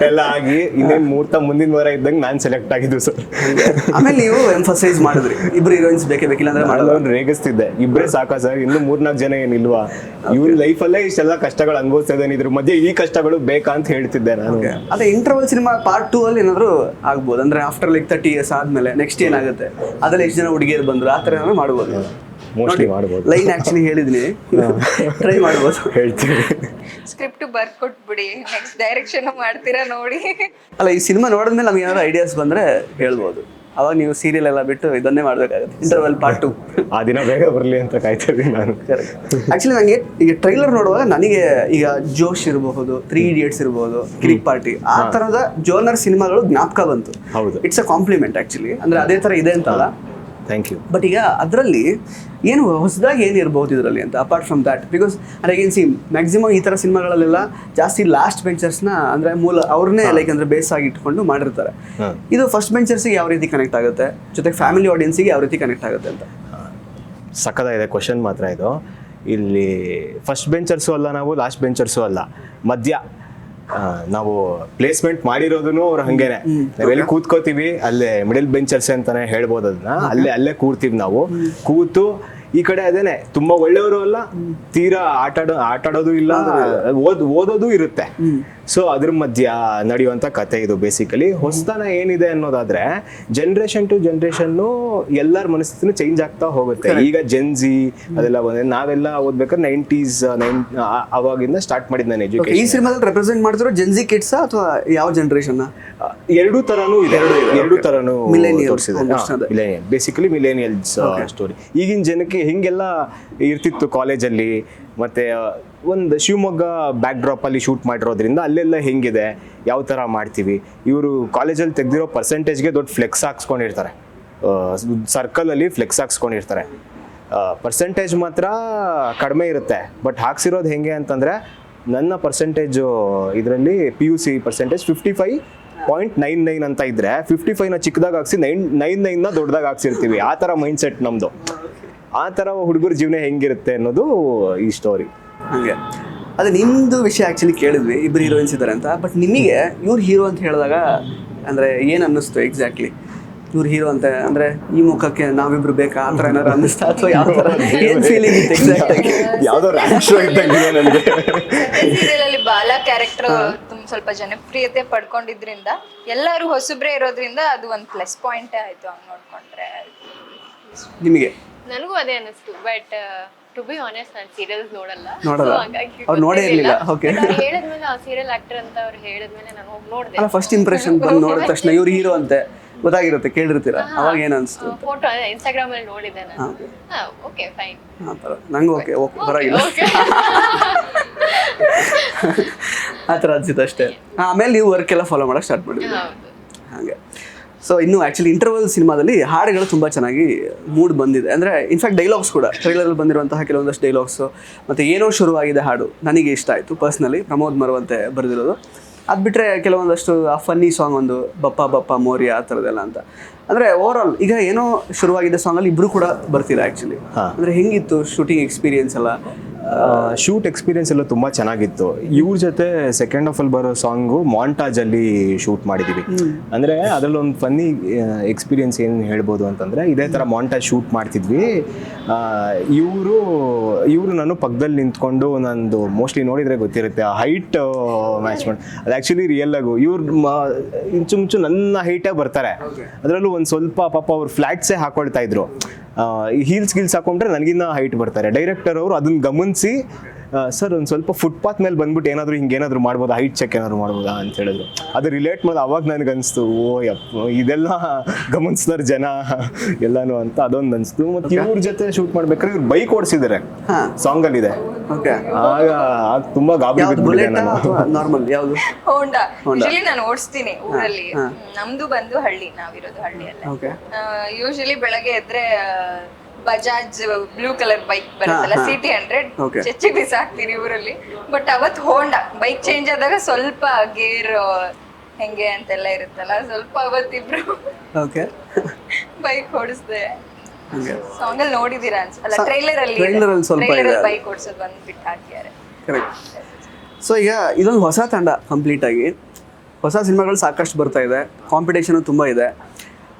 ಎಲ್ಲ ಆಗಿ ಇನ್ನೇನು ಮುಹೂರ್ತ ಮುಂದಿನ ವಾರ ಇದ್ದಂಗೆ ನಾನು ಸೆಲೆಕ್ಟ್ ಆಗಿದ್ದು ಸರ್. ಆಮೇಲೆ ನೀವು ಎಂಫಸೈಸ್ ಮಾಡಿದ್ರಿ ಇಬ್ರು ಹೀರೋಯಿನ್ಸ್ ಬೇಕೇ ಬೇಕಿಲ್ಲ ಅಂದ್ರೆ ಮಾಡಲ್ಲ. ರೇಗಿಸ್ತಿದ್ದೆ, ಇಬ್ಬರೇ ಸಾಕಾ ಸರ್, ಇನ್ನು 3-4 ಜನ ಏನಿಲ್ವಾ, ಇವ್ರ ಲೈಫಲ್ಲೇ ಇಷ್ಟೆಲ್ಲ ಕಷ್ಟಗಳು ಅನುಭವಿಸ್ತಾ ಇದ್ದಾನೆ, ಇದ್ರ ಮಧ್ಯೆ ಈ ಕಷ್ಟಗಳು ಬೇಕಾ ಅಂತ ಹೇಳ್ತಿದ್ದೆ ನಾನು. ಅದೇ ಇಂಟರ್ವಲ್ ಸಿನಿಮಾ ಪಾರ್ಟ್ 2 ಅಲ್ಲಿ ಏನಾದ್ರು ಆಗ್ಬೋದು ಅಂದ್ರೆ ಆಫ್ಟರ್ ಲೈಕ್ 30 years ಆದ್ಮೇಲೆ ನೆಕ್ಸ್ಟ್ ಏನಾಗುತ್ತೆ, ಅದ್ರಲ್ಲಿ ಎಷ್ಟು ಜನ ಹುಡುಗಿಯರು ಬಂದ್ರು ಆ ಥರ ಏನಾದ್ರು ಮಾಡ್ಬೋದು. ಮೋಸ್ಟ್ಲಿ ಮಾಡ್ಬೋದು. ಲೈನ್ ಆಕ್ಚುಲಿ ಹೇಳಿದ್ನಿ, ಟ್ರೈ ಮಾಡ್ಬೋದು. ಹೇಳ್ತೀನಿ. ಸ್ಕ್ರಿಪ್ಟ್ ಬರ್ಕೊಟ್ಬಿಡಿ, ನೆಕ್ಸ್ಟ್ ಡೈರೆಕ್ಷನ್ ಮಾಡ್ತೀರಾ ನೋಡಿ. ಅಲ್ಲ, ಈ ಸಿನಿಮಾ ನೋಡಿದ್ಮೇಲೆ ನಮ್ಗೆ ಏನಾದ್ರು ಐಡಿಯಾಸ್ ಬಂದ್ರೆ ಹೇಳ್ಬೋದು. ಅವಾಗ ನೀವು ಸೀರಿಯಲ್ ಎಲ್ಲ ಬಿಟ್ಟು ಇದನ್ನೇ ಮಾಡ್ಬೇಕಾಗುತ್ತೆ, ಇಂಟರ್ವಲ್ ಪಾರ್ಟ್ 2. ಆ ದಿನ ಬೇಗ ಬರಲಿ ಅಂತ ಕಾಯ್ತಾ ಇದ್ದೀನಿ ನಾನು. ಆಕ್ಚುಲಿ ನನಗೆ ಈಗ ಟ್ರೈಲರ್ ನೋಡುವಾಗ ನನಗೆ ಈಗ ಜೋಶ್ ಇರಬಹುದು, 3 Idiots ಇರಬಹುದು, ಕಿರಿಕ್ ಪಾರ್ಟಿ, ಆ ತರದ ಜೋನರ್ ಸಿನಿಮಾಗಳು ಜ್ಞಾಪಕ ಬಂತು. ಹೌದು. ಇಟ್ಸ್ ಅ ಕಾಂಪ್ಲಿಮೆಂಟ್ ಆಕ್ಚುಲಿ, ಅಂದ್ರೆ ಅದೇ ತರ ಇದೆ ಅಂತಲ್ಲ. Thank you. ಬಟ್ ಈಗ ಅದರಲ್ಲಿ ಏನು ಹೊಸದಾಗಿ ಏನು ಇರ್ಬೋದು ಇದರಲ್ಲಿ ಅಂತ, apart from that, because again see maximum ಈ ಥರ ಸಿನಿಮಾಗಳಲ್ಲೆಲ್ಲ ಜಾಸ್ತಿ ಲಾಸ್ಟ್ ಬೆಂಚರ್ಸ್ನ ಅಂದರೆ ಮೂಲ ಅವ್ರನ್ನೇ ಲೈಕ್ ಅಂದರೆ ಬೇಸ್ ಆಗಿ ಇಟ್ಕೊಂಡು ಮಾಡಿರ್ತಾರೆ. ಇದು ಫಸ್ಟ್ ಬೆಂಚರ್ಸಿಗೆ ಯಾವ ರೀತಿ ಕನೆಕ್ಟ್ ಆಗುತ್ತೆ, ಜೊತೆಗೆ ಫ್ಯಾಮಿಲಿ ಆಡಿಯನ್ಸಿಗೆ ಯಾವ ರೀತಿ ಕನೆಕ್ಟ್ ಆಗುತ್ತೆ ಅಂತ. ಸಕ್ಕತ್ತಾಗಿದೆ ಕ್ವಶನ್ ಮಾತ್ರ ಇದು. ಇಲ್ಲಿ ಫಸ್ಟ್ ಬೆಂಚರ್ಸು ಅಲ್ಲ ನಾವು, ಲಾಸ್ಟ್ ಬೆಂಚರ್ಸು ಅಲ್ಲ, ಮಧ್ಯ ನಾವು ಪ್ಲೇಸ್ಮೆಂಟ್ ಮಾಡಿರೋದನ್ನು ಅವ್ರು ಹಂಗೇನೆ. ನಾವೆಲ್ಲಿ ಕೂತ್ಕೋತೀವಿ ಅಲ್ಲೇ ಮಿಡಲ್ ಬೆಂಚರ್ಸ್ ಅಂತಾನೆ ಹೇಳ್ಬೋದು ಅದನ್ನ. ಅಲ್ಲೇ ಕೂರ್ತೀವಿ ನಾವು. ಕೂತು ಈ ಕಡೆ ಅದೇನೆ ತುಂಬಾ ಒಳ್ಳೆಯವರು ಅಲ್ಲ, ತೀರಾ ಆಟಾಡೋದು ಇಲ್ಲ, ಓದೋದು ಇರುತ್ತೆ. ಸೊ ಅದ್ರ ಮಧ್ಯ ನಡೆಯುವಂತ ಕತೆ ಇದು ಬೇಸಿಕಲಿ. ಹೊಸತನ ಏನಿದೆ ಅನ್ನೋದಾದ್ರೆ ಜನರೇಷನ್ ಟು ಜನರೇಷನ್ನು ಎಲ್ಲರ ಮನಸ್ಥಿತಿನೂ ಚೇಂಜ್ ಆಗ್ತಾ ಹೋಗುತ್ತೆ. ಈಗ ಜೆನ್ಜಿ ಅದೆಲ್ಲ ಬಂದ್ರೆ ನಾವೆಲ್ಲ ಓದ್ಬೇಕಾದ್ರೆ 90s ಅವಾಗಿಂದ ಸ್ಟಾರ್ಟ್ ಮಾಡಿದ್ ನಾನು ಎಜುಕೇಶನ್. ಈ ಸಿನಿಮಾದಲ್ಲಿ ರೆಪ್ರೆಸೆಂಟ್ ಮಾಡ್ತಿರೋ ಜೆನ್ಜಿ ಕಿಡ್ಸ್ ಅಥವಾ ಯಾವ ಜನರೇಷನ್? ಎರಡೂ ತರನೂ ಇದೆ, ಎರಡೂ ತರನೂ ತೋರಿಸಿದೆ. Millennial. Basically millennials story. ಈಗಿನ ಜನಕ್ಕೆ ಹಿಂಗೆಲ್ಲ ಇರ್ತಿತ್ತು ಕಾಲೇಜಲ್ಲಿ. ಮತ್ತೆ ಒಂದು ಶಿವಮೊಗ್ಗ ಬ್ಯಾಕ್ ಡ್ರಾಪ್ ಅಲ್ಲಿ ಶೂಟ್ ಮಾಡಿರೋದ್ರಿಂದ ಅಲ್ಲೆಲ್ಲ ಹೆಂಗಿದೆ, ಯಾವ ಥರ ಮಾಡ್ತೀವಿ. ಇವರು ಕಾಲೇಜಲ್ಲಿ ತೆಗೆದಿರೋ ಪರ್ಸೆಂಟೇಜ್ಗೆ ದೊಡ್ಡ ಫ್ಲೆಕ್ಸ್ ಹಾಕ್ಸ್ಕೊಂಡಿರ್ತಾರೆ, ಸರ್ಕಲಲ್ಲಿ ಫ್ಲೆಕ್ಸ್ ಹಾಕ್ಸ್ಕೊಂಡಿರ್ತಾರೆ. ಪರ್ಸೆಂಟೇಜ್ ಮಾತ್ರ ಕಡಿಮೆ ಇರುತ್ತೆ, ಬಟ್ ಹಾಕ್ಸಿರೋದು ಹೆಂಗೆ ಅಂತಂದರೆ ನನ್ನ ಪರ್ಸೆಂಟೇಜು ಇದರಲ್ಲಿ PUC ಪರ್ಸೆಂಟೇಜ್ 55.99 ಅಂತ ಇದ್ರೆ 55ನ ಚಿಕ್ಕದಾಗ ಹಾಕ್ಸಿ 99ನ ದೊಡ್ಡದಾಗ ಹಾಕ್ಸಿರ್ತೀವಿ. ಆ ಥರ ಮೈಂಡ್ ಸೆಟ್ ನಮ್ಮದು. ಆ ಥರ ಹುಡುಗರ ಜೀವನ ಹೆಂಗಿರುತ್ತೆ ಅನ್ನೋದು ಈ ಸ್ಟೋರಿ. ಹಾಗೆ ಅದು ನಿಮ್ಮದು ವಿಷಯ ಆ್ಯಕ್ಚುಲಿ ಕೇಳಿದ್ವಿ, ಇಬ್ಬರು ಹೀರೋಯಿನ್ಸ್ ಇದ್ದಾರೆ ಅಂತ. ಬಟ್ ನಿಮಗೆ ಇವ್ರು ಹೀರೋ ಅಂತ ಹೇಳಿದಾಗ ಅಂದರೆ ಏನು ಅನ್ನಿಸ್ತು ಎಕ್ಸಾಕ್ಟ್ಲಿ? ಇವ್ರು ಹೀರೋ ಅಂತ ಅಂದರೆ ಈ ಮುಖಕ್ಕೆ ನಾವಿಬ್ರು ಬೇಕಾ ಆ ಥರ ಏನಾದ್ರು ಅನ್ನಿಸ್ತಾ, ಅಥವಾ ಯಾವ ಥರ ಏನು ಫೀಲಿಂಗ್ ಇತ್ತು ಎಕ್ಸಾಕ್ಟ್ ಆಗಿ? ಯಾವುದೋ ರ್ಯಾಂಕ್ ಶೋ ಇದ್ದಂಗೆ ನನಗೆ. ಸೀರಿಯಲ್ ಬಾಲ ಕ್ಯಾರೆಕ್ಟರ್ ಸ್ವಲ್ಪ ಜನಪ್ರಿಯತೆ ಪಡ್ಕೊಂಡಿದ್ರಿಂದ, ಎಲ್ಲರೂ ಹೊಸಬ್ರೇ ಇರೋದ್ರಿಂದ ಅದು ಒಂದು ಪ್ಲಸ್ ಪಾಯಿಂಟ್ ಆಯ್ತು ಹಂಗೆ ನೋಡ್ಕೊಂಡ್ರೆ. ನಿಮಗೆ? ನನಗೂ ಅದೇ ಅನ್ನಿಸ್ತು. ಬಟ್ ಟು ಬಿ ಆನೆಸ್ಟ್ ನಾನು ಸೀರಿಯಲ್ಸ್ ನೋಡಲ್ಲ. ಅವ್ರು ನೋಡೇ ಇರಲಿಲ್ಲ. ಓಕೆ. ಹೇಳಿದ್ಮೇಲೆ ಆ ಸೀರಿಯಲ್ ಆಕ್ಟರ್ ಅಂತ ಅವ್ರು ಹೇಳಿದ್ಮೇಲೆ ನಾನು ಹೋಗಿ ನೋಡಿದೆ. ಅಲ್ಲ, ಫಸ್ಟ್ ಇಂಪ್ರೆಷನ್ ಬಂದು ನೋಡಿದ ತಕ್ಷಣ ಇವ್ರು ಹೀರೋ ಅಂತೆ ಗೊತ್ತಾಗಿರುತ್ತೆ, ಕೇಳಿರ್ತೀರ, ಅವಾಗ ಏನು ಅನಿಸ್ತು? ಫೋಟೋ ಇನ್ಸ್ಟಾಗ್ರಾಮ್ ಅಲ್ಲಿ ನೋಡಿದ್ದೆ ನಾನು. ಓಕೆ ಫೈನ್, ಆ ಥರ ನಂಗೆ ಓಕೆ ಪರವಾಗಿಲ್ಲ ಆ ಥರ ಅನ್ಸಿತ್ತು ಅಷ್ಟೇ. ಆಮೇಲೆ ನೀವು ವರ್ಕ್ ಎಲ್ಲ ಫಾಲೋ ಮಾಡೋಕ್ಕೆ ಸ್ಟಾರ್ಟ್ ಮಾಡಿದ್ರಿ. ಹಾಗೆ. ಸೊ ಇನ್ನು ಆ್ಯಕ್ಚುಲಿ ಇಂಟರ್ವಲ್ ಸಿನಿಮಾದಲ್ಲಿ ಹಾಡುಗಳು ತುಂಬ ಚೆನ್ನಾಗಿ ಮೂಡ್ ಬಂದಿದೆ. ಅಂದರೆ ಇನ್ಫ್ಯಾಕ್ಟ್ ಡೈಲಾಗ್ಸ್ ಕೂಡ ಟ್ರೈಲರಲ್ಲಿ ಬಂದಿರುವಂತಹ ಕೆಲವೊಂದಷ್ಟು ಡೈಲಾಗ್ಸು ಮತ್ತು ಏನೋ ಶುರುವಾಗಿದೆ ಹಾಡು ನನಗೆ ಇಷ್ಟ ಆಯಿತು ಪರ್ಸ್ನಲಿ. ಪ್ರಮೋದ್ ಮರವಂತೆ ಬರೆದಿರೋದು. ಅದು ಬಿಟ್ಟರೆ ಕೆಲವೊಂದಷ್ಟು ಆ ಫನ್ನಿ ಸಾಂಗ್ ಒಂದು ಬಪ್ಪ ಬಪ್ಪ ಮೋರಿ ಆ ಥರದ್ದೆಲ್ಲ ಅಂತ. ಅಂದರೆ ಓವರ್ ಆಲ್ ಈಗ ಏನೋ ಶುರುವಾಗಿದೆ ಸಾಂಗಲ್ಲಿ ಇಬ್ಬರು ಕೂಡ ಬರ್ತೀರಾ ಆ್ಯಕ್ಚುಲಿ. ಅಂದರೆ ಹೆಂಗಿತ್ತು ಶೂಟಿಂಗ್ ಎಕ್ಸ್ಪೀರಿಯನ್ಸ್ ಎಲ್ಲ? ಶೂಟ್ ಎಕ್ಸ್ಪೀರಿಯನ್ಸ್ ಎಲ್ಲ ತುಂಬ ಚೆನ್ನಾಗಿತ್ತು. ಇವ್ರ ಜೊತೆ ಸೆಕೆಂಡ್ ಹಾಫ್ ಅಲ್ಲಿ ಬರೋ ಸಾಂಗು ಮಾಂಟಾಜ್ ಅಲ್ಲಿ ಶೂಟ್ ಮಾಡಿದ್ದೀವಿ. ಅಂದರೆ ಅದರಲ್ಲಿ ಒಂದು ಫನ್ನಿ ಎಕ್ಸ್ಪೀರಿಯನ್ಸ್ ಏನು ಹೇಳ್ಬೋದು ಅಂತಂದರೆ, ಇದೇ ಥರ ಮಾಂಟಾಜ್ ಶೂಟ್ ಮಾಡ್ತಿದ್ವಿ. ಇವರು ನಾನು ಪಕ್ಕದಲ್ಲಿ ನಿಂತ್ಕೊಂಡು, ನಂದು ಮೋಸ್ಟ್ಲಿ ನೋಡಿದರೆ ಗೊತ್ತಿರುತ್ತೆ, ಹೈಟ್ ಮ್ಯಾಚ್ ಮಾಡಿ. ಅದು ಆ್ಯಕ್ಚುಲಿ ರಿಯಲ್ ಆಗು ಇಂಚು ನನ್ನ ಹೈಟೇ ಬರ್ತಾರೆ. ಅದರಲ್ಲೂ ಒಂದು ಸ್ವಲ್ಪ ಪಾಪ ಅವ್ರು ಫ್ಲ್ಯಾಟ್ಸೇ ಹಾಕೊಳ್ತಾ ಇದ್ರು. ಹೀಲ್ಸ್ ಹಾಕೊಂಡ್ರೆ ನನಗಿನ್ನ ಹೈಟ್ ಬರ್ತಾರೆ. ಡೈರೆಕ್ಟರ್ ಅವರು ಅದನ್ನ ಗಮನಿಸಿ, ಸರ್ ಒಂದು ಸ್ವಲ್ಪ ಫುಟ್ಪಾತ್ ಮೇಲೆ ಬಂದ್ಬಿಟ್ಟು ಏನಾದರೂ ಹಿಂಗೇನಾದರೂ ಮಾಡ್ಬೋದಾ, ಹೈಟ್ ಚೆಕ್ ಏನಾದ್ರು ಮಾಡ್ಬೋದಾ ಅಂತ ಹೇಳಿದ್ರು. ಅದು ರಿಲೇಟ್ ಮಾಡಿ ಅವಾಗ ನನಗೆ ಅನಿಸ್ತು, ಓ ಯಪ್ಪ ಇದೆಲ್ಲ ಗಮನಿಸ್ತಾರೆ ಜನ ಎಲ್ಲಾನು ಅಂತ ಅದೊಂದು ಅನಿಸ್ತು. ಮತ್ತು ಇವ್ರ ಜೊತೆ ಶೂಟ್ ಮಾಡ್ಬೇಕಾದ್ರೆ ಇವ್ರು ಬೈಕ್ ಓಡಿಸಿದ್ದಾರೆ ಸಾಂಗಲ್ಲಿದೆ. ಆಗ ತುಂಬಾ ಗಾಬರಿ ಬಿದ್ಬಿಟ್ಟೆ ನಾನು. ನಾರ್ಮಲ್ ಯಾವುದು? ಹೋಂಡಾ. ಯೂಶಲಿ ನಾನು ಓಡಿಸ್ತೀನಿ ಊರಲ್ಲಿ. ನಮ್ದು ಬಂದು ಹಳ್ಳಿ, ನಾವಿರೋದು ಹಳ್ಳಿಯಲ್ಲೇ. ಯೂಶಲಿ ಬೆಳಗ್ಗೆ ಎದ್ರೆ ಬಜಾಜ್ ಬ್ಲೂ ಕಲರ್ ಬೈಕ್ ಬರುತ್ತಲ್ಲ, CT100 ಚೆಚ್ಚಿ ಬಿಸಾಕ್ತೀನಿ ಊರಲ್ಲಿ. ಬಟ್ ಅವತ್ ಹೋಂಡಾ ಬೈಕ್ ಚೇಂಜ್ ಆದಾಗ ಸ್ವಲ್ಪ ಗೇರ್ ಹೆಂಗೆ ಅಂತೆಲ್ಲ ಇರುತ್ತಲ್ಲ, ಸ್ವಲ್ಪ ಅವತ್ತಿಬ್ರು ಬೈಕ್ ಓಡಿಸ್ದೆ. ಸಾಂಗ್ ಅಲ್ಲಿ ನೋಡಿದೀರಾ ಅನ್ಸಲ್ಲ, ಟ್ರೈಲರ್ ಅಲ್ಲಿ ಬೈಕ್ ಓಡಿಸೋದು ಬಂದು ಬಿಟ್ಟು ಹಾಕಿದ್ದಾರೆ. ಸೊ ಈಗ ಇದೊಂದು ಹೊಸ ತಂಡ, ಕಂಪ್ಲೀಟ್ ಆಗಿ ಹೊಸ ಸಿನಿಮಾಗಳು ಸಾಕಷ್ಟು ಬರ್ತಾ ಇದೆ, ಕಾಂಪಿಟೇಷನ್ ತುಂಬ ಇದೆ.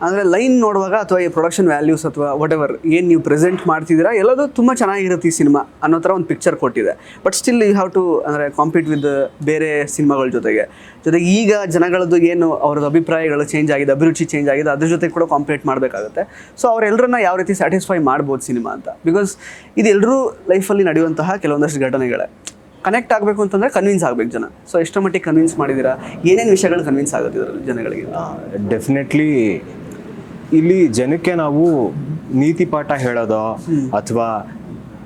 ಅಂದರೆ ಲೈನ್ ನೋಡುವಾಗ ಅಥವಾ ಈ ಪ್ರೊಡಕ್ಷನ್ ವ್ಯಾಲ್ಯೂಸ್ ಅಥವಾ ವಾಟ್ ಎವರ್ ಏನು ನೀವು ಪ್ರೆಸೆಂಟ್ ಮಾಡ್ತಿದ್ದೀರಾ ಎಲ್ಲದೂ ತುಂಬ ಚೆನ್ನಾಗಿರುತ್ತೆ ಈ ಸಿನಿಮಾ ಅನ್ನೋ ಥರ ಒಂದು ಪಿಕ್ಚರ್ ಕೊಟ್ಟಿದೆ. But still you have to ಅಂದರೆ ಕಾಂಪೀಟ್ ವಿತ್ ಬೇರೆ ಸಿನಿಮಾಗಳ ಜೊತೆಗೆ ಈಗ ಜನಗಳದ್ದು ಏನು ಅವ್ರದ್ದು ಅಭಿಪ್ರಾಯಗಳು ಚೇಂಜ್ ಆಗಿದೆ, ಅಭಿರುಚಿ ಚೇಂಜ್ ಆಗಿದೆ, ಅದ್ರ ಜೊತೆ ಕೂಡ ಕಾಂಪೀಟ್ ಮಾಡಬೇಕಾಗುತ್ತೆ. ಸೊ ಅವರೆಲ್ಲರನ್ನ ಯಾವ ರೀತಿ ಸ್ಯಾಟಿಸ್ಫೈ ಮಾಡ್ಬೋದು ಸಿನಿಮಾ ಅಂತ. ಬಿಕಾಸ್ ಇದು ಎಲ್ಲರೂ ಲೈಫಲ್ಲಿ ನಡೆಯುವಂತಹ ಕೆಲವೊಂದಷ್ಟು ಘಟನೆಗಳೇ. ಕನೆಕ್ಟ್ ಆಗಬೇಕು ಅಂತಂದರೆ ಕನ್ವಿನ್ಸ್ ಆಗಬೇಕು ಜನ. ಸೊ ಎಷ್ಟರ ಮಟ್ಟಿಗೆ ಕನ್ವಿನ್ಸ್ ಮಾಡಿದ್ದೀರಾ, ಏನೇನು ವಿಷಯಗಳು ಕನ್ವಿನ್ಸ್ ಆಗುತ್ತೆ ಇದರಲ್ಲಿ ಜನಗಳಿಗೆ? ಡೆಫಿನೆಟ್ಲಿ ಇಲ್ಲಿ ಜನಕ್ಕೆ ನಾವು ನೀತಿ ಪಾಠ ಹೇಳೋದು ಅಥವಾ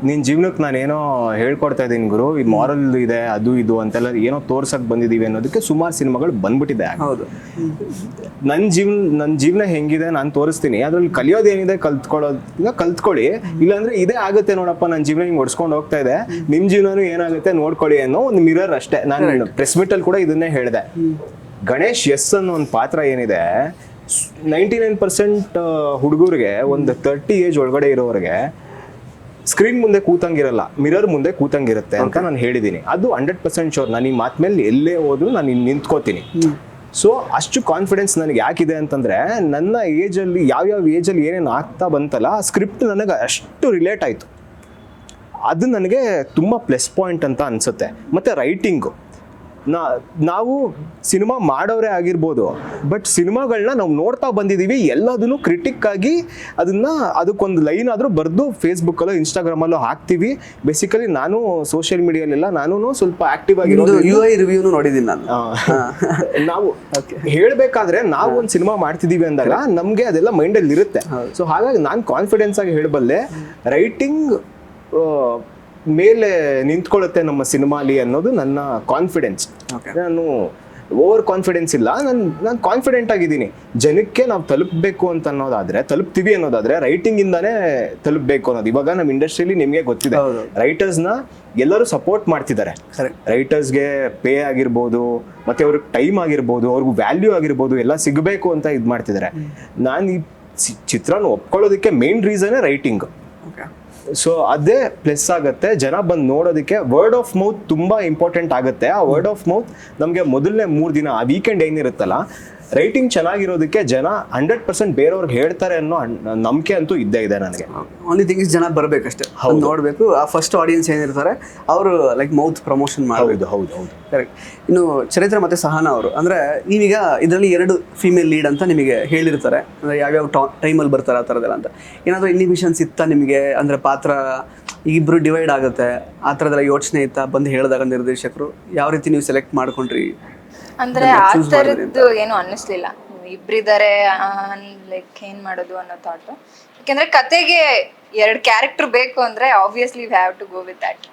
ನಿನ್ನ ಜೀವನಕ್ಕೆ ನಾನೇನೋ ಹೇಳ್ಕೊಡ್ತಾ ಇದ್ದೀನಿ ಗುರು, ಈ ಮಾರಲ್ ಇದೆ ಅದು ಇದು ಅಂತೆಲ್ಲ ಏನೋ ತೋರ್ಸಕ್ಕೆ ಬಂದಿದ್ದೀವಿ ಅನ್ನೋದಕ್ಕೆ ಸುಮಾರು ಸಿನಿಮಾಗಳು ಬಂದ್ಬಿಟ್ಟಿದೆ. ಹೌದು, ನನ್ನ ಜೀವನ ಹೆಂಗಿದೆ ನಾನು ತೋರಿಸ್ತೀನಿ, ಅದ್ರಲ್ಲಿ ಕಲಿಯೋದೇನಿದೆ ಕಲ್ತ್ಕೊಳ್ಳಿ, ಇಲ್ಲಾಂದ್ರೆ ಇದೇ ಆಗುತ್ತೆ ನೋಡಪ್ಪ, ನನ್ನ ಜೀವನ ಹಿಂಗೆ ಓಡಿಸ್ಕೊಂಡು ಹೋಗ್ತಾ ಇದೆ, ನಿಮ್ಮ ಜೀವನನೂ ಏನಾಗುತ್ತೆ ನೋಡ್ಕೊಳ್ಳಿ ಅನ್ನೋ ಒಂದು ಮಿರರ್ ಅಷ್ಟೇ. ನಾನು ಪ್ರೆಸ್ ಮೀಟಲ್ಲಿ ಕೂಡ ಇದನ್ನೇ ಹೇಳಿದೆ. ಗಣೇಶ್ ಎಸ್ ಅನ್ನೋ ಒಂದು ಪಾತ್ರ ಏನಿದೆ, 99% ಹುಡುಗರಿಗೆ ಒಂದು 30 ಏಜ್ ಒಳಗಡೆ ಇರೋರಿಗೆ ಸ್ಕ್ರೀನ್ ಮುಂದೆ ಕೂತಂಗಿರಲ್ಲ, ಮಿರರ್ ಮುಂದೆ ಕೂತಂಗಿರುತ್ತೆ ಅಂತ ನಾನು ಹೇಳಿದ್ದೀನಿ. ಅದು 100% ಶೋರ್. ನಾನು ಈ ಮಾತು ಮೇಲೆ ಎಲ್ಲೇ ಹೋದ್ರು ನಾನು ನಿಂತ್ಕೋತೀನಿ. ಸೊ ಅಷ್ಟು ಕಾನ್ಫಿಡೆನ್ಸ್ ನನಗೆ ಯಾಕಿದೆ ಅಂತಂದರೆ, ನನ್ನ ಏಜಲ್ಲಿ ಯಾವ್ಯಾವ ಏಜಲ್ಲಿ ಏನೇನು ಆಗ್ತಾ ಬಂತಲ್ಲ ಆ ಸ್ಕ್ರಿಪ್ಟ್ ನನಗೆ ಅಷ್ಟು ರಿಲೇಟ್ ಆಯಿತು. ಅದು ನನಗೆ ತುಂಬ ಪ್ಲಸ್ ಪಾಯಿಂಟ್ ಅಂತ ಅನಿಸುತ್ತೆ. ಮತ್ತು ರೈಟಿಂಗು, ನಾವು ಸಿನಿಮಾ ಮಾಡೋರೇ ಆಗಿರ್ಬೋದು, ಬಟ್ ಸಿನಿಮಾಗಳನ್ನ ನಾವು ನೋಡ್ತಾ ಬಂದಿದ್ದೀವಿ, ಎಲ್ಲದನ್ನು ಕ್ರಿಟಿಕ್ ಆಗಿ ಅದಕ್ಕೊಂದು ಲೈನ್ ಆದರೂ ಬರೆದು ಫೇಸ್ಬುಕ್ಕಲ್ಲೋ ಇನ್ಸ್ಟಾಗ್ರಾಮಲ್ಲೋ ಹಾಕ್ತೀವಿ. ಬೇಸಿಕಲಿ ನಾನು ಸೋಷಿಯಲ್ ಮೀಡಿಯಲ್ಲೆಲ್ಲ ನಾನು ಸ್ವಲ್ಪ ಆಕ್ಟಿವ್ ಆಗಿರೋದು. UI ರಿವ್ಯೂನು ನೋಡಿದ್ದೀನಿ ನಾನು. ನಾವು ಹೇಳಬೇಕಾದ್ರೆ ನಾವು ಒಂದು ಸಿನಿಮಾ ಮಾಡ್ತಿದ್ದೀವಿ ಅಂದಾಗ ನಮಗೆ ಅದೆಲ್ಲ ಮೈಂಡಲ್ಲಿ ಇರುತ್ತೆ. ಸೊ ಹಾಗಾಗಿ ನಾನು ಕಾನ್ಫಿಡೆನ್ಸ್ ಆಗಿ ಹೇಳಬಲ್ಲೆ, ರೈಟಿಂಗ್ ಮೇಲೆ ನಿಂತ್ಕೊಳ್ಳುತ್ತೆ ನಮ್ಮ ಸಿನಿಮಾಲಿ ಅನ್ನೋದು ನನ್ನ ಕಾನ್ಫಿಡೆನ್ಸ್. ನಾನು ಓವರ್ ಕಾನ್ಫಿಡೆನ್ಸ್ ಇಲ್ಲ, ನಾನು ಕಾನ್ಫಿಡೆಂಟ್ ಆಗಿದ್ದೀನಿ. ಜನಕ್ಕೆ ನಾವು ತಲುಪ್ತೀವಿ ಅನ್ನೋದಾದ್ರೆ ರೈಟಿಂಗ್ ಇಂದಾನೇ ತಲುಪಬೇಕು ಅನ್ನೋದು. ಇವಾಗ ನಮ್ಮ ಇಂಡಸ್ಟ್ರಿಯಲ್ಲಿ ನಿಮಗೆ ಗೊತ್ತಿದೆ, ರೈಟರ್ಸ್ನ ಎಲ್ಲರೂ ಸಪೋರ್ಟ್ ಮಾಡ್ತಿದ್ದಾರೆ. ರೈಟರ್ಸ್ಗೆ ಪೇ ಆಗಿರ್ಬೋದು, ಮತ್ತೆ ಅವ್ರಿಗೆ ಟೈಮ್ ಆಗಿರ್ಬೋದು, ಅವ್ರಿಗೂ ವ್ಯಾಲ್ಯೂ ಆಗಿರ್ಬೋದು, ಎಲ್ಲ ಸಿಗಬೇಕು ಅಂತ ಇದು ಮಾಡ್ತಿದ್ದಾರೆ. ನಾನು ಈ ಚಿತ್ರನ ಒಪ್ಕೊಳ್ಳೋದಕ್ಕೆ ಮೇನ್ ರೀಸನ್ನೇ ರೈಟಿಂಗ್. ಸೊ ಅದೇ ಪ್ಲಸ್ ಆಗುತ್ತೆ, ಜನ ಬಂದು ನೋಡೋದಕ್ಕೆ. ವರ್ಡ್ ಆಫ್ ಮೌತ್ ತುಂಬ ಇಂಪಾರ್ಟೆಂಟ್ ಆಗುತ್ತೆ. ಆ ವರ್ಡ್ ಆಫ್ ಮೌತ್ ನಮಗೆ ಮೊದಲನೇ 3 ದಿನ ಆ ವೀಕೆಂಡ್ ಏನಿರುತ್ತಲ್ಲ, ರೈಟಿಂಗ್ ಚೆನ್ನಾಗಿರೋದಕ್ಕೆ ಜನ 100% ಬೇರೆಯವ್ರಿಗೆ ಹೇಳ್ತಾರೆ ಅನ್ನೋ ನಂಬಿಕೆ ಅಂತೂ ಇದ್ದೇ ಇದೆ ನನಗೆ. ಓನ್ಲಿ ಥಿಂಗ್ ಇಸ್ ಜನ ಬರಬೇಕಷ್ಟೇ, ನೋಡಬೇಕು. ಆ ಫಸ್ಟ್ ಆಡಿಯನ್ಸ್ ಏನಿರ್ತಾರೆ ಅವರು ಲೈಕ್ ಮೌತ್ ಪ್ರಮೋಷನ್ ಮಾಡಬಹುದು. ಹೌದು. ಕರೆಕ್ಟ್. ಇನ್ನು ಚರಿತ್ರೆ ಮತ್ತು ಸಹನಾ ಅವರು, ಅಂದರೆ ನೀವೀಗ ಇದರಲ್ಲಿ 2 ಫೀಮೇಲ್ ಲೀಡ್ ಅಂತ ನಿಮಗೆ ಹೇಳಿರ್ತಾರೆ, ಅಂದರೆ ಯಾವ್ಯಾವ ಟೈಮಲ್ಲಿ ಬರ್ತಾರೆ ಆ ಥರದ್ದೆಲ್ಲ ಅಂತ. ಏನಾದರೂ ಇನ್ಹಿಬಿಷನ್ಸ್ ಇತ್ತಾ ನಿಮಗೆ? ಅಂದರೆ ಪಾತ್ರ ಇಬ್ಬರು ಡಿವೈಡ್ ಆಗುತ್ತೆ ಆ ಥರದ್ದೆಲ್ಲ ಯೋಚನೆ ಇತ್ತಾ ಬಂದು ಹೇಳಿದಾಗ ನಿರ್ದೇಶಕರು? ಯಾವ ರೀತಿ ನೀವು ಸೆಲೆಕ್ಟ್ ಮಾಡ್ಕೊಂಡ್ರಿ? ಅಂದ್ರೆ ಆ ಥರದ್ದು ಏನು ಅನ್ನಿಸ್ಲಿಲ್ಲ. ಇಬ್ರಿದ್ದಾರೆ ಲೈಕ್ ಏನ್ ಮಾಡೋದು ಅನ್ನೋ ಥಾಟ್. ಯಾಕೆಂದ್ರೆ ಕತೆಗೆ 2 ಕ್ಯಾರೆಕ್ಟರ್ ಬೇಕು ಅಂದ್ರೆ obviously we have to go with that.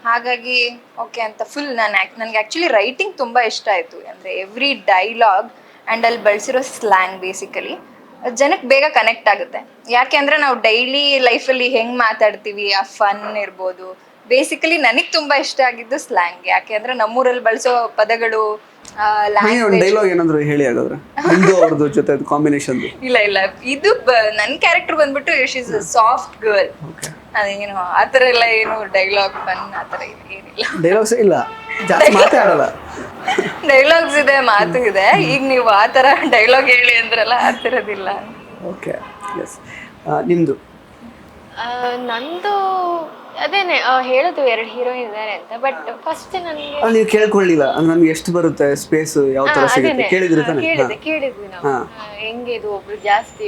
ಹಾಗಾಗಿ ಓಕೆ ಅಂತ ಫುಲ್ ನನಗೆ ಆಕ್ಚುಲಿ ರೈಟಿಂಗ್ ತುಂಬಾ ಇಷ್ಟ ಆಯ್ತು. ಅಂದ್ರೆ ಎವ್ರಿ ಡೈಲಾಗ್ ಅಂಡ್ ಅಲ್ಲಿ ಬಳಸಿರೋ ಸ್ಲ್ಯಾಂಗ್ ಬೇಸಿಕಲಿ ಜನಕ್ಕೆ ಬೇಗ ಕನೆಕ್ಟ್ ಆಗುತ್ತೆ. ಯಾಕೆ ಅಂದ್ರೆ ನಾವು ಡೈಲಿ ಲೈಫಲ್ಲಿ ಹೆಂಗ್ ಮಾತಾಡ್ತೀವಿ, ಆ ಫನ್ ಇರ್ಬೋದು. ಬೇಸಿಕಲಿ ನನಗೆ ತುಂಬಾ ಇಷ್ಟ ಆಗಿದ್ದು ಸ್ಲ್ಯಾಂಗ್. ಯಾಕೆ ಅಂದ್ರೆ ನಮ್ಮೂರಲ್ಲಿ ಬಳಸೋ ಪದಗಳು, ಡೈಲಾಗ್ ಏನಾದ್ರು ಹೇಳಿ ಹಾಗಾದ್ರೆ ನಿಮ್ದು ಅವ್ರದ್ದು ಜೊತೆ ಕಾಂಬಿನೇಷನ್. ಇಲ್ಲ ಇದು ನನ್ನ ಕ್ಯಾರೆಕ್ಟರ್ ಬಂದ್ಬಿಟ್ಟು she is a soft girl. ಅದೇನು ಆತರ ಎಲ್ಲ ಏನು ಡೈಲಾಗ್ ಫನ್ ಆತರ ಏನಿಲ್ಲ. ಡೈಲಾಗ್ಸ್ ಇಲ್ಲ, ಜಾಸ್ತಿ ಮಾತಾಡಲ್ಲ. ಡೈಲಾಗ್ಸ್ ಇದೆ, ಮಾತು ಇದೆ. ಈಗ ನೀವು ಆತರ ಡೈಲಾಗ್ ಹೇಳಿ ಅಂದ್ರಲ್ಲ, ಆ ಥರದಿಲ್ಲ. Okay, S. ನಿಮ್ದು? ನಂದು ಅದೇನೆ ಹೇಳೋದು 2 ಹೀರೋಯಿನ್ ಇದ್ದಾರೆ ಅಂತ. ಬಟ್ ಫಸ್ಟ್ ನನಗೆ ನೀವು ಕೇಳ್ಕೊಳ್ಳಿಲ್ಲ ಅಂದ್ರೆ ನಮ್ಗೆ ಎಷ್ಟು ಬರುತ್ತೆ ಸ್ಪೇಸ್, ಯಾವ ತರ ಸಿಗುತ್ತೆ ಕೇಳಿದ್ರಿ ತಾನೆ? ಕೇಳಿದ್ವಿ ನಾವು. ಹೆಂಗೆ ಇದು ಒಬ್ರು ಜಾಸ್ತಿ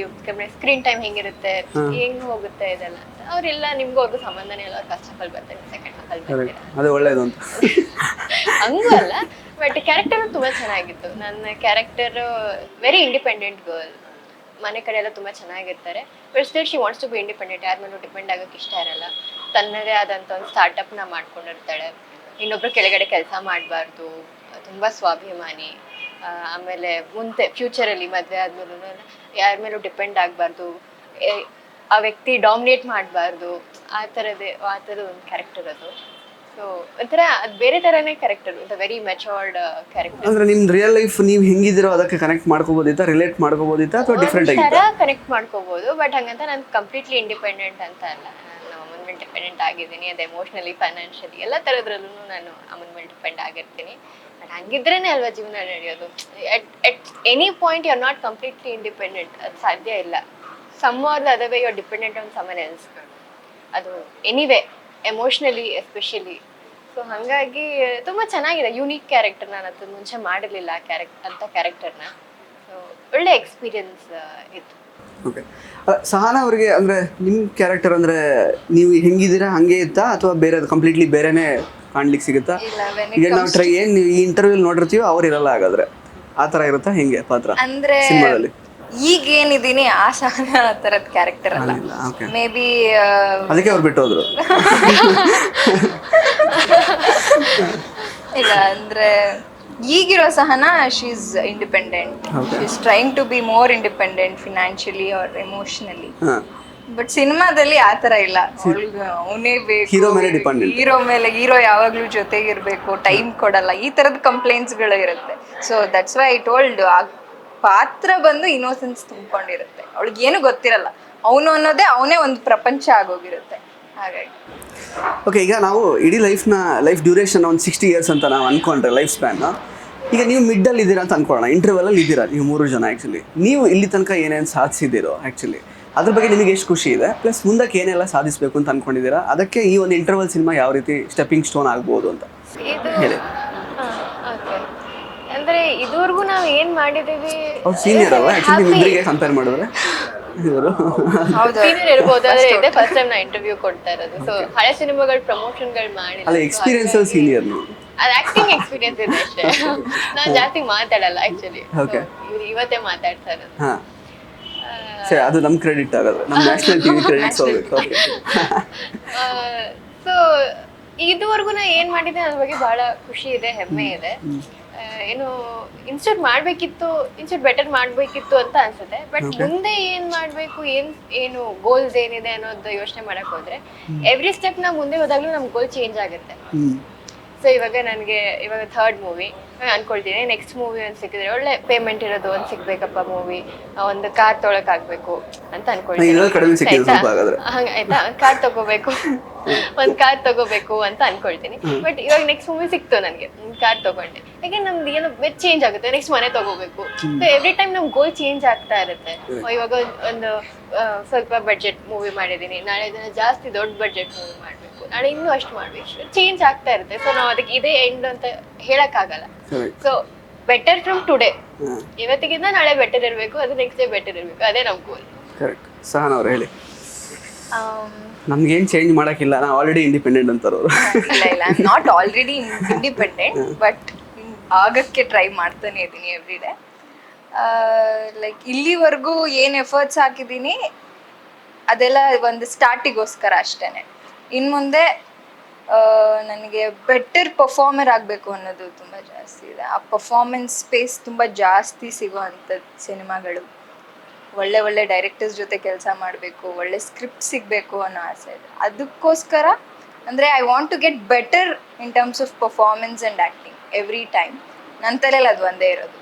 ಸ್ಕ್ರೀನ್ ಟೈಮ್ ಹೆಂಗಿರುತ್ತೆ, ಹೆಂಗ್ ಹೋಗುತ್ತೆ ಇದೆಲ್ಲ ಅಂತ. ಅವರೆಲ್ಲ ನಿಮ್ಗೂ ಅವ್ರಿಗೂ ಸಂಬಂಧನೇ ಇಲ್ಲ. ಅವ್ರು ಫಸ್ಟ್ ಆಫ್ ಆಲ್ ಬರ್ತಾರೆ, ಸೆಕೆಂಡ್ ಆಫ್ ಆಲ್ ಬರ್ತಾರೆ. ಅದೇ ಒಳ್ಳೇದು ಅಂತ ಹಂಗೂ ಅಲ್ಲ, ಬಟ್ ಕ್ಯಾರೆಕ್ಟರ್ ತುಂಬಾ ಚೆನ್ನಾಗಿತ್ತು. ನನ್ನ ಕ್ಯಾರೆಕ್ಟರ್ ವೆರಿ ಇಂಡಿಪೆಂಡೆಂಟ್ ಗರ್ಲ್. ಮನೆ ಕಡೆ ಎಲ್ಲ ತುಂಬಾ ಚೆನ್ನಾಗಿರ್ತಾರೆ, but still she wants to be independent. ಯಾರ ಮೇಲೂ ಡಿಪೆಂಡ್ ಆಗೋಕೆ ಇಷ್ಟ ಇರಲ್ಲ. ತನ್ನದೇ ಆದಂಥ ಒಂದು ಸ್ಟಾರ್ಟಪ್ನ ಮಾಡ್ಕೊಂಡಿರ್ತಾಳೆ. ಇನ್ನೊಬ್ರು ಕೆಳಗಡೆ ಕೆಲಸ ಮಾಡಬಾರ್ದು, ತುಂಬ ಸ್ವಾಭಿಮಾನಿ. ಆಮೇಲೆ ಮುಂದೆ ಫ್ಯೂಚರಲ್ಲಿ ಮದುವೆ ಆದ್ಮೇಲೂ ಯಾರ ಮೇಲೂ ಡಿಪೆಂಡ್ ಆಗಬಾರ್ದು, ಆ ವ್ಯಕ್ತಿ ಡಾಮಿನೇಟ್ ಮಾಡಬಾರ್ದು. ಆ ಥರದ ಒಂದು ಕ್ಯಾರೆಕ್ಟರ್ ಅದು. ಸೊ ಒಂಥರ ಅದು ಬೇರೆ ಥರನೇ ಕ್ಯಾರೆಕ್ಟರ್, ವೆರಿ ಮೆಚೋರ್ಡ್ ಕ್ಯಾರೆಕ್ಟರ್. ಅಂದ್ರೆ ನಿಮ್ ರಿಯಲ್ ಲೈಫ್ ನೀವು ಹೆಂಗಿದಿರೋ ಅದಕ್ಕೆ ಕನೆಕ್ಟ್ ಮಾಡ್ಕೋಬೋದಿತ್ತಾ, ರಿಲೇಟ್ ಮಾಡ್ಕೋಬೋದಿತ್ತಾ ಅಥವಾ ಡಿಫ್ರೆಂಟ್ ಆಗಿತ್ತಾ? ಕನೆಕ್ಟ್ ಮಾಡ್ಕೋಬಹುದು, ಬಟ್ ಹಂಗಂತ ನಾನು ಕಂಪ್ಲೀಟ್ಲಿ ಇಂಡಿಪೆಂಡೆಂಟ್ ಅಂತ ಅಲ್ಲ. ನಾನು ಅಮ್ಮನ ಮೇಲೆ ಡಿಪೆಂಡೆಂಟ್ ಆಗಿದ್ದೀನಿ. ಅದು ಎಮೋಷನಲಿ, ಫೈನಾನ್ಷಿಯಲಿ ಎಲ್ಲ ಥರದ್ರಲ್ಲೂ ನಾನು ಅಮ್ಮನ ಮೇಲೆ ಡಿಪೆಂಡ್ ಆಗಿರ್ತೀನಿ. ಬಟ್ ಹಂಗಿದ್ರೇನೆ ಅಲ್ವಾ ಜೀವನ ನಡೆಯೋದು. At any point you are not completely independent, ಅದು ಸಾಧ್ಯ ಇಲ್ಲ. Some or the other way you are dependent on someone else, ಅದು ಎನಿವೇ ಎಮೋಷ್ನಲಿ ಎಸ್ಪೆಷಲಿ. ಸೊ ಹಾಗಾಗಿ ತುಂಬ ಚೆನ್ನಾಗಿದೆ, ಯೂನಿಕ್ ಕ್ಯಾರೆಕ್ಟರ್. ನಾನು ಅದನ್ನ ಮುಂಚೆ ಮಾಡಿರಲಿಲ್ಲ ಅಂತ ಕ್ಯಾರೆಕ್ಟರ್ನ. ಸೊ ಒಳ್ಳೆ ಎಕ್ಸ್ಪೀರಿಯನ್ಸ್ ಇತ್ತು. ಓಕೆ, ಸಹನಾ ಅವರಿಗೆ ಅಂದರೆ ನಿಮ್ಮ ಕ್ಯಾರೆಕ್ಟರ್ ಅಂದರೆ ನೀವು ಹೆಂಗಿದ್ದೀರಾ ಹಂಗೆ ಇತ್ತಾ ಅಥವಾ ಬೇರೆ ಕಂಪ್ಲೀಟ್ಲಿ ಬೇರೆನೇ ಕಾಣ್ಲಿಕ್ಕೆ ಸಿಗುತ್ತಾ? ಇಲ್ಲ, when it ಈಗ ನಾವು ಏನು ಈ ಇಂಟರ್ವ್ಯೂ ನೋಡಿರ್ತೀವೋ ಅವ್ರು ಇರಲ್ಲ, ಹಾಗಾದ್ರೆ ಆ ಥರ ಇರುತ್ತಾ ಹೆಂಗೆ ಪಾತ್ರ ಅಂದ್ರೆ ಸಿನಿಮಾದಲ್ಲಿ? ಈಗ ಏನಿದ್ದೀನಿ ಆ ಸಹನಾ ತರದ ಕ್ಯಾರೆಕ್ಟರ್ ಅಲ್ಲ. ಓಕೆ, ಮೇ ಬಿ ಅದಕ್ಕೆ ಅವ್ರು ಬಿಟ್ಟು ಹೋದ್ರು. ಇಲ್ಲ ಅಂದ್ರೆ ಈಗಿರೋ Sahana she is independent, she is trying to be more independent financially or emotionally. ಹಾಂ, ಬಟ್ ಸಿನಿಮಾದಲ್ಲಿ ಆ ತರ ಇಲ್ಲ, ಅವನೇ ಬೇಕು, ಹೀರೋ ಮೇಲೆ ಡಿಪೆಂಡೆಂಟ್. ಹೀರೋ ಯಾವಾಗ್ಲೂ ಜೊತೆಗಿರ್ಬೇಕು, ಟೈಮ್ ಕೊಡಲ್ಲ, ಈ ತರದ ಕಂಪ್ಲೇಂಟ್ಸ್ ಗಳು ಇರುತ್ತೆ. So that's why I told, ಆ ಪಾತ್ರ ಬಂದು ಇನ್ನೋಸೆನ್ಸ್ ತುಂಬಿಕೊಂಡಿರುತ್ತೆ, ಅವಳಿಗೆ ಏನು ಗೊತ್ತಿರಲ್ಲ, ಅವನು ಅನ್ನೋದೇ ಅವನೇ ಒಂದು ಪ್ರಪಂಚ ಆಗೋಗಿರುತ್ತೆ. ಹಾಗಾಗಿ ಓಕೆ, ಈಗ ನಾವು ಇಡೀ ಲೈಫ್ ಡ್ಯೂರೇಷನ್ ಒಂದು 60 years ಅಂತ ನಾವು ಅಂದ್ಕೊಂಡ್ರೆ ಲೈಫ್ ಸ್ಪ್ಯಾನ್, ಈಗ ನೀವು ಮಿಡ್ಡಲ್ಲಿ ಇದ್ದೀರಾ ಅಂತ ಅಂದ್ಕೊಳ್ಳೋಣ, ಇಂಟರ್ವಲಲ್ಲಿ ಇದ್ದೀರಾ ನೀವು 3 ಜನ. ಆ್ಯಕ್ಚುಲಿ ನೀವು ಇಲ್ಲಿ ತನಕ ಏನೇನು ಸಾಧಿಸಿದ್ದೀರೋ ಆ್ಯಕ್ಚುಲಿ ಅದ್ರ ಬಗ್ಗೆ ನಿಮಗೆ ಎಷ್ಟು ಖುಷಿ ಇದೆ, ಪ್ಲಸ್ ಮುಂದಕ್ಕೆ ಏನೆಲ್ಲ ಸಾಧಿಸಬೇಕು ಅಂತ ಅಂದ್ಕೊಂಡಿದ್ದೀರಾ, ಅದಕ್ಕೆ ಈ ಒಂದು ಇಂಟರ್ವಲ್ ಸಿನಿಮಾ ಯಾವ ರೀತಿ ಸ್ಟೆಪ್ಪಿಂಗ್ ಸ್ಟೋನ್ ಆಗ್ಬೋದು ಅಂತ ಹೇಳಿ. ಅಂದ್ರೆ ಇದುವರೆಗೂ ನಾವು ಏನ್ ಮಾಡಿದೀವಿ, ಅವ್ರು ಸೀನಿಯರ್ ಅಲ್ವಾ ಆ್ಯಕ್ಚುಲಿ ನಿಮ್ಮಿಬ್ಬರಿಗೆ ಕಂಪೇರ್ ಮಾಡಿದ್ರೆ ಇವರು? ಸೀನಿಯರ್ ಇರ್ಬೋದು, ಆದ್ರೆ ಇದೇ ಫಸ್ಟ್ ಟೈಮ್ ನಾ ಇಂಟರ್ವ್ಯೂ ಕೊಡ್ತಾ ಇರೋದು. ಸೊ ಹಳೆ ಸಿನಿಮಾಗಳ ಪ್ರಮೋಷನ್ಗಳು ಮಾಡಿ ಅಲ್ಲ, ಎಕ್ಸ್ಪೀರಿಯನ್ಸ್ ಅಲ್ಲಿ ಸೀನಿಯರ್ ನೀವು. ಅದು ಆಕ್ಟಿಂಗ್ ಎಕ್ಸ್ಪೀರಿಯನ್ಸ್ ಇದೆ ಅಷ್ಟೇ. ನಾನು ಜಾಸ್ತಿ ಮಾತಾಡಲ್ಲ ಆಕ್ಚುಲಿ, ಇವ್ರು ಇವತ್ತೇ ಮಾತಾಡ್ತಾ ಇರೋದು. ಹಾಂ, ಸರಿ, ಅದು ನಮ್ಮ ಕ್ರೆಡಿಟ್ ಆಗೋದು, ನಮ್ಮ ನ್ಯಾಷನಲ್ ಟಿವಿ ಕ್ರೆಡಿಟ್ಸ್ ಹೋಗ್ಬೇಕು. ಸೊ ಇದುವರೆಗೂ ನಾ ಏನ್ ಮಾಡಿದ್ದೆ ಅದ್ರ ಬಗ್ಗೆ ಬಹಳ ಖುಷಿ ಇದೆ, ಹೆಮ್ಮೆ ಇದೆ. ಏನು ಇನ್ಸ್ಟೆಂಟ್ ಮಾಡ್ಬೇಕಿತ್ತು, ಇನ್ಸ್ಟೆಂಟ್ ಬೆಟರ್ ಮಾಡ್ಬೇಕಿತ್ತು ಅಂತ ಅನ್ಸುತ್ತೆ. ಬಟ್ ಮುಂದೆ ಏನ್ ಮಾಡ್ಬೇಕು, ಏನು ಗೋಲ್ಸ್ ಏನಿದೆ ಅನ್ನೋದು ಯೋಚನೆ ಮಾಡಕ್ ಹೋದ್ರೆ ಎವ್ರಿ ಸ್ಟೆಪ್ ನಾವು ಮುಂದೆ ಹೋದಾಗ್ಲೂ ನಮ್ ಗೋಲ್ ಚೇಂಜ್ ಆಗುತ್ತೆ. ಸೊ ಇವಾಗ ನನಗೆ ಇವಾಗ 3rd ಮೂವಿ ಅನ್ಕೊಳ್ತೀನಿ, ನೆಕ್ಸ್ಟ್ ಮೂವಿ ಒಂದು ಸಿಕ್ಕಿದ್ರೆ ಒಳ್ಳೆ ಪೇಮೆಂಟ್ ಇರೋದು ಒಂದು ಸಿಗ್ಬೇಕಪ್ಪ ಮೂವಿ, ಒಂದು ಕಾರ್ ತೊಗೊಳಕ್ ಆಗ್ಬೇಕು ಅಂತ ಅನ್ಕೊಳ್ತೀನಿ. ಆಯ್ತಾ, ಕಾರ್ ತಗೋಬೇಕು, ಒಂದ್ ಕಾರ್ ತಗೋಬೇಕು ಅಂತ ಅನ್ಕೊಳ್ತೀನಿ. ಬಟ್ ಇವಾಗ ನೆಕ್ಸ್ಟ್ ಮೂವಿ ಸಿಕ್ತು ನನಗೆ, ಕಾರ್ ತಗೊಂಡೆ, ಯಾಕೆ ನಮ್ದು ಏನೋ ಚೇಂಜ್ ಆಗುತ್ತೆ, ನೆಕ್ಸ್ಟ್ ಮನೆ ತಗೋಬೇಕು. ಸೊ ಎವ್ರಿ ಟೈಮ್ ನಮ್ ಗೋಲ್ ಚೇಂಜ್ ಆಗ್ತಾ ಇರುತ್ತೆ. ಇವಾಗ ಒಂದು ಸ್ವಲ್ಪ ಬಡ್ಜೆಟ್ ಮೂವಿ ಮಾಡಿದೀನಿ, ನಾಳೆ ದಿನ ಜಾಸ್ತಿ ದೊಡ್ಡ ಬಡ್ಜೆಟ್ ಮೂವಿ ಮಾಡ್ಬೇಕು, ನಾಳೆ ಇನ್ನೂ ಅಷ್ಟು ಮಾಡ್ಬೇಕು, ಚೇಂಜ್ ಆಗ್ತಾ ಇರುತ್ತೆ. ಸೊ ನಾವು ಅದಕ್ಕೆ ಇದೇ ಎಂಡ್ ಅಂತ ಹೇಳಕ್ ಆಗಲ್ಲ. ಸೊ ಬೆಟರ್ ಫ್ರಮ್ ಟುಡೇ, ಇವತ್ತಿಗಿಂತ ನಾಳೆ ಬೆಟರ್ ಇರಬೇಕು, ಅದು ನೆಕ್ಸ್ಟ್ ಡೇ ಬೆಟರ್ ಇರಬೇಕು, ಅದೇ ನಮ್ಮ ಗೋಲ್. ಕರೆಕ್ಟ್. ಸಹನಾ ಅವ್ರು ಹೇಳಿ. ನಮ್ಗೇನು ಚೇಂಜ್ ಮಾಡೋಕ್ಕಿಲ್ಲ, ನಾವು ಆಲ್ರೆಡಿ ಇಂಡಿಪೆಂಡೆಂಟ್ ಅಂತಾರೆ ಅವರು. ಇಲ್ಲ, ನಾಟ್ ಆಲ್ರೆಡಿ ಇಂಡಿಪೆಂಡೆಂಟ್, ಬಟ್ ಆಗಕ್ಕೆ ಟ್ರೈ ಮಾಡ್ತಾನೆ ಇದ್ದೀನಿ ಎವ್ರಿ ಡೇ. ಲೈಕ್ ಇಲ್ಲಿವರೆಗೂ ಏನು ಎಫರ್ಟ್ಸ್ ಹಾಕಿದ್ದೀನಿ ಅದೆಲ್ಲ ಒಂದು ಸ್ಟಾರ್ಟಿಗೋಸ್ಕರ ಅಷ್ಟೇ. ಇನ್ನು ಮುಂದೆ ನನಗೆ ಬೆಟರ್ ಪರ್ಫಾರ್ಮರ್ ಆಗಬೇಕು ಅನ್ನೋದು ತುಂಬ ಜಾಸ್ತಿ ಇದೆ. ಆ ಪರ್ಫಾರ್ಮೆನ್ಸ್ ಸ್ಪೇಸ್ ತುಂಬ ಜಾಸ್ತಿ ಸಿಗೋವಂಥದ್ದು ಸಿನಿಮಾಗಳು, ಒಳ್ಳೆ ಡೈರೆಕ್ಟರ್ಸ್ ಜೊತೆ ಕೆಲಸ ಮಾಡಬೇಕು, ಒಳ್ಳೆ ಸ್ಕ್ರಿಪ್ಟ್ ಸಿಗಬೇಕು ಅನ್ನೋ ಆಸೆ ಇದೆ. ಅದಕ್ಕೋಸ್ಕರ ಅಂದರೆ I want to get better in terms of performance and acting every time. ನನ್ನ ತಲೆಯಲ್ಲಿ ಅದು ಒಂದೇ ಇರೋದು.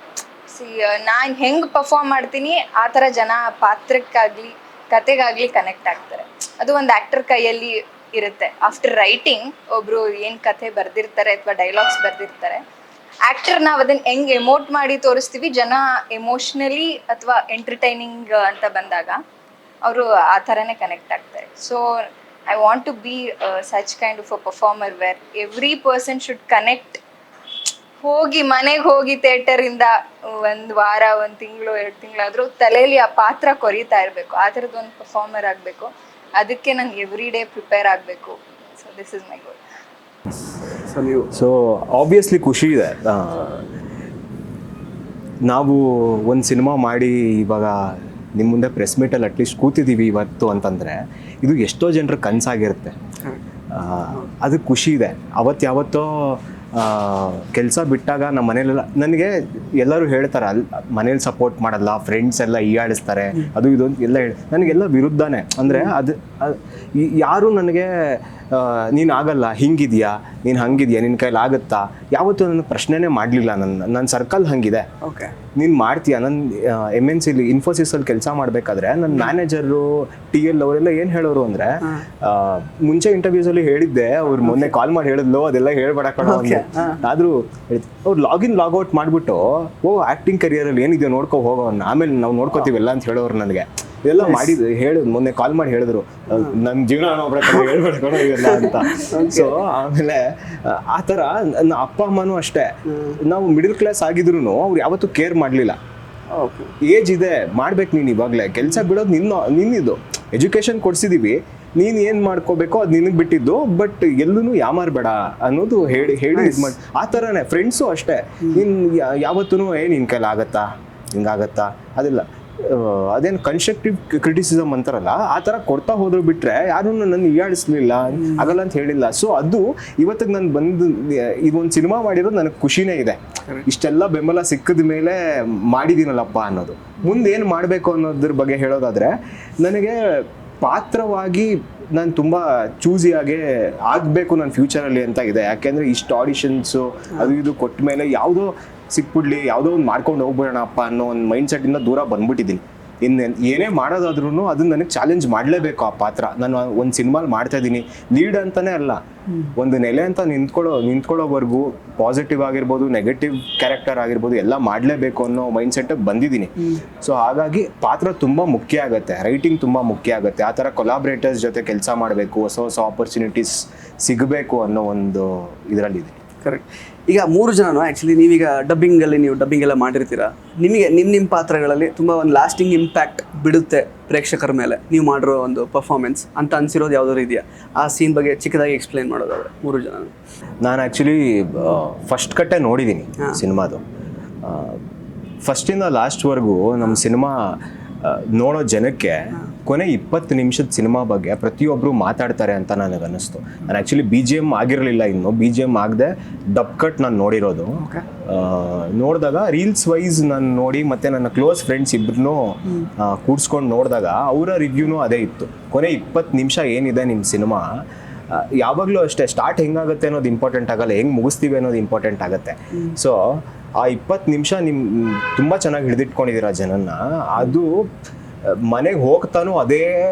ನಾನು ಹೆಂಗೆ ಪರ್ಫಾರ್ಮ್ ಮಾಡ್ತೀನಿ ಆ ಥರ ಜನ ಪಾತ್ರಕ್ಕಾಗಲಿ ಕತೆಗಾಗಲಿ ಕನೆಕ್ಟ್ ಆಗ್ತಾರೆ. ಅದು ಒಂದು ಆ್ಯಕ್ಟರ್ ಕೈಯಲ್ಲಿ ಇರುತ್ತೆ. ಆಫ್ಟರ್ ರೈಟಿಂಗ್ ಒಬ್ಬರು ಏನು ಕಥೆ ಬರೆದಿರ್ತಾರೆ ಅಥವಾ ಡೈಲಾಗ್ಸ್ ಬರೆದಿರ್ತಾರೆ, ಆ್ಯಕ್ಟರ್ ನಾವು ಅದನ್ನು ಹೆಂಗೆ ಎಮೋಟ್ ಮಾಡಿ ತೋರಿಸ್ತೀವಿ, ಜನ ಎಮೋಷ್ನಲಿ ಅಥವಾ ಎಂಟರ್ಟೈನಿಂಗ್ ಅಂತ ಬಂದಾಗ ಅವರು ಆ ಥರನೇ ಕನೆಕ್ಟ್ ಆಗ್ತಾರೆ. So I want to be such kind of a performer where every person should connect. ಮನೆಗೆ ಹೋಗಿ ಥಿಯೇಟರಿಂದ 1 ವಾರ 1 ತಿಂಗಳು 2 ತಿಂಗಳಾದರೂ ತಲೆಯಲ್ಲಿ ಆ ಪಾತ್ರ ಕೊರಿತಾ ಇರಬೇಕು. ಆ ಥರದ್ದು ಒಂದು ಪರ್ಫಾರ್ಮರ್ ಆಗಬೇಕು. ಅದಕ್ಕೆ ನಂಗೆ ಎವ್ರಿ ಡೇ ಪ್ರಿಪೇರ್ ಆಗಬೇಕು. So this is my goal. So obviously ಖುಷಿ ಇದೆ. ನಾವು ಒಂದು ಸಿನಿಮಾ ಮಾಡಿ ಇವಾಗ ನಿಮ್ಮ ಮುಂದೆ ಪ್ರೆಸ್ ಮೀಟಲ್ಲಿ ಅಟ್ಲೀಸ್ಟ್ ಕೂತಿದ್ದೀವಿ ಇವತ್ತು ಅಂತಂದರೆ ಇದು ಎಷ್ಟೋ ಜನರ ಕನಸಾಗಿರುತ್ತೆ. ಅದು ಖುಷಿ ಇದೆ. ಯಾವತ್ತೋ ಕೆಲಸ ಬಿಟ್ಟಾಗ ನಮ್ಮ ಮನೇಲೆಲ್ಲ ನನಗೆ ಎಲ್ಲರೂ ಹೇಳ್ತಾರೆ, ಮನೇಲಿ ಸಪೋರ್ಟ್ ಮಾಡಲ್ಲ, ಫ್ರೆಂಡ್ಸ್ ಎಲ್ಲ ಈಯಾಡಿಸ್ತಾರೆ, ಅದು ಇದು ಎಲ್ಲ ನನಗೆಲ್ಲ ವಿರುದ್ಧನೇ. ಅಂದರೆ ಅದು ಯಾರು ನನಗೆ ನೀನು ಆಗಲ್ಲ, ಹಿಂಗಿದೆಯಾ, ನೀನು ಹಂಗಿದೆಯಾ, ನಿನ್ನ ಕೈಲಿ ಆಗುತ್ತಾ, ಯಾವತ್ತೂ ನನ್ನ ಪ್ರಶ್ನೆನೇ ಮಾಡಲಿಲ್ಲ. ನನ್ನ ಸರ್ಕಲ್ ಹಂಗಿದೆ. ಓಕೆ. ನೀನು ಮಾಡ್ತೀಯ. ನನ್ನ MNC ಇನ್ಫೋಸಿಸಲ್ಲಿ ಕೆಲಸ ಮಾಡಬೇಕಾದ್ರೆ ನನ್ನ ಮ್ಯಾನೇಜರು TL ಅವರೆಲ್ಲ ಏನು ಹೇಳೋರು ಅಂದರೆ, ಮುಂಚೆ ಇಂಟರ್ವ್ಯೂಸಲ್ಲಿ ಹೇಳಿದ್ದೆ, ಅವ್ರು ಮೊನ್ನೆ ಕಾಲ್ ಮಾಡಿ ಹೇಳಿದ್ಲು ಅದೆಲ್ಲ ಹೇಳ್ಬೇಡ ಕಣ ಅಂದೆ. ಆದರೂ ಅವ್ರು ಲಾಗಿನ್ ಲಾಗೌಟ್ ಮಾಡಿಬಿಟ್ಟು ಆ್ಯಕ್ಟಿಂಗ್ ಕರಿಯರಲ್ಲಿ ಏನಿದೆಯೋ ನೋಡ್ಕೊ ಹೋಗೋಣ, ಆಮೇಲೆ ನಾವು ನೋಡ್ಕೋತೀವೆಲ್ಲ ಅಂತ ಹೇಳೋರು ನನಗೆ. ಇದೆಲ್ಲ ಮಾಡಿದ್ದು ಹೇಳಿದ್ರು, ಮೊನ್ನೆ ಕಾಲ್ ಮಾಡಿ ಹೇಳಿದ್ರು, ನನ್ನ ಜೀವನ ಹೇಳ್ಬೇಡ ಕಣ ಇವೆಲ್ಲ ಅಂತ. ಸೊ ಆಮೇಲೆ ಆ ಥರ ನನ್ನ ಅಪ್ಪ ಅಮ್ಮನೂ ಅಷ್ಟೇ, ನಾವು ಮಿಡಲ್ ಕ್ಲಾಸ್ ಆಗಿದ್ರು ಅವ್ರು ಯಾವತ್ತೂ ಕೇರ್ ಮಾಡಲಿಲ್ಲ. ಏಜ್ ಇದೆ ಮಾಡ್ಬೇಕು ನೀನು, ಇವಾಗಲೇ ಕೆಲಸ ಬಿಡೋದು ನಿನ್ನಿದು, ಎಜುಕೇಶನ್ ಕೊಡ್ಸಿದೀವಿ, ನೀನು ಏನು ಮಾಡ್ಕೋಬೇಕೋ ಅದು ನಿನಗೆ ಬಿಟ್ಟಿದ್ದು, ಬಟ್ ಎಲ್ಲೂ ಯಾಮಾರಬೇಡ ಅನ್ನೋದು ಹೇಳಿ ಇದು ಮಾಡಿ. ಆ ಥರನೇ ಫ್ರೆಂಡ್ಸು ಅಷ್ಟೇ, ನೀನು ಯಾವತ್ತೂ ನಿನ್ನ ಕೈಲಿ ಆಗತ್ತಾ ಹಿಂಗಾಗತ್ತಾ ಅದೆಲ್ಲ ಅದೇನು ಕನ್ಸ್ಟ್ರಕ್ಟಿವ್ ಕ್ರಿಟಿಸಿಸಮ್ ಅಂತಾರಲ್ಲ ಆ ಥರ ಕೊಡ್ತಾ ಹೋದ್ರು ಬಿಟ್ರೆ ಯಾರೂ ನನ್ನ ಹೀಯಾಳಿಸ್ಲಿಲ್ಲ, ಆಗಲ್ಲ ಅಂತ ಹೇಳಿಲ್ಲ. ಸೊ ಅದು ಇವತ್ತಿಗೆ ನಾನು ಬಂದು ಇದೊಂದು ಸಿನಿಮಾ ಮಾಡಿರೋದು ನನಗೆ ಖುಷಿನೇ ಇದೆ. ಇಷ್ಟೆಲ್ಲ ಬೆಂಬಲ ಸಿಕ್ಕಿದ ಮೇಲೆ ಮಾಡಿದ್ದೀನಲ್ಲಪ್ಪ ಅನ್ನೋದು. ಮುಂದೆ ಏನು ಮಾಡಬೇಕು ಅನ್ನೋದ್ರ ಬಗ್ಗೆ ಹೇಳೋದಾದರೆ, ನನಗೆ ಪಾತ್ರವಾಗಿ ನಾನು ತುಂಬ ಚೂಸಿಯಾಗೆ ಆಗಬೇಕು ನನ್ನ ಫ್ಯೂಚರಲ್ಲಿ ಅಂತ ಇದೆ. ಯಾಕೆಂದರೆ ಇಷ್ಟು ಆಡಿಷನ್ಸು ಅದು ಇದು ಕೊಟ್ಟ ಮೇಲೆ ಯಾವುದೋ ಸಿಕ್ಬಿಡ್ಲಿ, ಯಾವುದೋ ಒಂದು ಮಾಡ್ಕೊಂಡು ಹೋಗ್ಬಿಡೋಣಪ್ಪ ಅನ್ನೋ ಒಂದು ಮೈಂಡ್ಸೆಟ್ಟಿಂದ ದೂರ ಬಂದ್ಬಿಟ್ಟಿದ್ದೀನಿ. ಇನ್ನು ಏನೇ ಮಾಡೋದಾದ್ರೂ ಅದನ್ನ ನನಗೆ ಚಾಲೆಂಜ್ ಮಾಡಲೇಬೇಕು. ಆ ಪಾತ್ರ ನಾನು ಒಂದು ಸಿನಿಮಾಲಿ ಮಾಡ್ತಾ ಇದ್ದೀನಿ, ಲೀಡ್ ಅಂತಲೇ ಅಲ್ಲ, ಒಂದು ನೆಲೆ ಅಂತ ನಿಂತ್ಕೊಳ್ಳೋವರೆಗೂ ಪಾಸಿಟಿವ್ ಆಗಿರ್ಬೋದು, ನೆಗೆಟಿವ್ ಕ್ಯಾರೆಕ್ಟರ್ ಆಗಿರ್ಬೋದು, ಎಲ್ಲ ಮಾಡಲೇಬೇಕು ಅನ್ನೋ ಮೈಂಡ್ಸೆಟ್ಟಿಗೆ ಬಂದಿದ್ದೀನಿ. ಸೊ ಹಾಗಾಗಿ ಪಾತ್ರ ತುಂಬ ಮುಖ್ಯ ಆಗುತ್ತೆ, ರೈಟಿಂಗ್ ತುಂಬ ಮುಖ್ಯ ಆಗುತ್ತೆ. ಆ ಥರ ಕೊಲಾಬ್ರೇಟರ್ಸ್ ಜೊತೆ ಕೆಲಸ ಮಾಡಬೇಕು, ಹೊಸ ಹೊಸ ಆಪರ್ಚುನಿಟೀಸ್ ಸಿಗಬೇಕು ಅನ್ನೋ ಒಂದು ಇದರಲ್ಲಿದೆ. ಕರೆಕ್ಟ್. ಈಗ 3 ಜನನು ಆ್ಯಕ್ಚುಲಿ ನೀವೀಗ ಡಬ್ಬಿಂಗಲ್ಲಿ ನೀವು ಡಬ್ಬಿಂಗ್ ಎಲ್ಲ ಮಾಡಿರ್ತೀರಾ, ನಿಮಗೆ ನಿಮ್ಮ ಪಾತ್ರಗಳಲ್ಲಿ ತುಂಬ ಒಂದು ಲಾಸ್ಟಿಂಗ್ ಇಂಪ್ಯಾಕ್ಟ್ ಬಿಡುತ್ತೆ ಪ್ರೇಕ್ಷಕರ ಮೇಲೆ ನೀವು ಮಾಡಿರೋ ಒಂದು ಪರ್ಫಾರ್ಮೆನ್ಸ್ ಅಂತ ಅನ್ಸಿರೋದು ಯಾವ್ದಾದ್ರು ಇದೆಯಾ? ಆ ಸೀನ್ ಬಗ್ಗೆ ಚಿಕ್ಕದಾಗಿ ಎಕ್ಸ್ಪ್ಲೈನ್ ಮಾಡೋದಾದ್ರೆ 3 ಜನ. ನಾನು ಆ್ಯಕ್ಚುಲಿ ಫಸ್ಟ್ ಕಟ್ಟೆ ನೋಡಿದ್ದೀನಿ ಸಿನಿಮಾದು. ಫಸ್ಟಿಂದ ಲಾಸ್ಟ್ವರೆಗೂ ನಮ್ಮ ಸಿನಿಮಾ ನೋಡೋ ಜನಕ್ಕೆ ಕೊನೆ 20 ನಿಮಿಷದ ಸಿನಿಮಾ ಬಗ್ಗೆ ಪ್ರತಿಯೊಬ್ಬರು ಮಾತಾಡ್ತಾರೆ ಅಂತ ನನಗೆ ಅನ್ನಿಸ್ತು. ನಾನು ಆ್ಯಕ್ಚುಲಿ BGM ಆಗಿರಲಿಲ್ಲ, ಇನ್ನು BGM ಆಗದೆ ಡಬ್ ಕಟ್ ನಾನು ನೋಡಿರೋದು. ನೋಡಿದಾಗ ರೀಲ್ಸ್ ವೈಸ್ ನಾನು ನೋಡಿ ಮತ್ತು ನನ್ನ ಕ್ಲೋಸ್ ಫ್ರೆಂಡ್ಸ್ ಇಬ್ಬರನ್ನೂ ಕೂಡ್ಸ್ಕೊಂಡು ನೋಡಿದಾಗ ಅವರ ರಿವ್ಯೂನೂ ಅದೇ ಇತ್ತು. ಕೊನೆ 20 ನಿಮಿಷ ಏನಿದೆ ನಿಮ್ಮ ಸಿನಿಮಾ, ಯಾವಾಗಲೂ ಅಷ್ಟೇ ಸ್ಟಾರ್ಟ್ ಹೆಂಗಾಗುತ್ತೆ ಅನ್ನೋದು ಇಂಪಾರ್ಟೆಂಟ್ ಆಗಲ್ಲ, ಹೆಂಗೆ ಮುಗಿಸ್ತೀವಿ ಅನ್ನೋದು ಇಂಪಾರ್ಟೆಂಟ್ ಆಗುತ್ತೆ. ಸೊ ಆ 20 ನಿಮಿಷ ತುಂಬ ಚೆನ್ನಾಗಿ ಹಿಡಿದಿಟ್ಕೊಂಡಿದ್ದೀರ ಜನನ್ನ. ಅದು ಮನೆಗೆ ಹೋಗ್ತಾನೂ ಅದೇ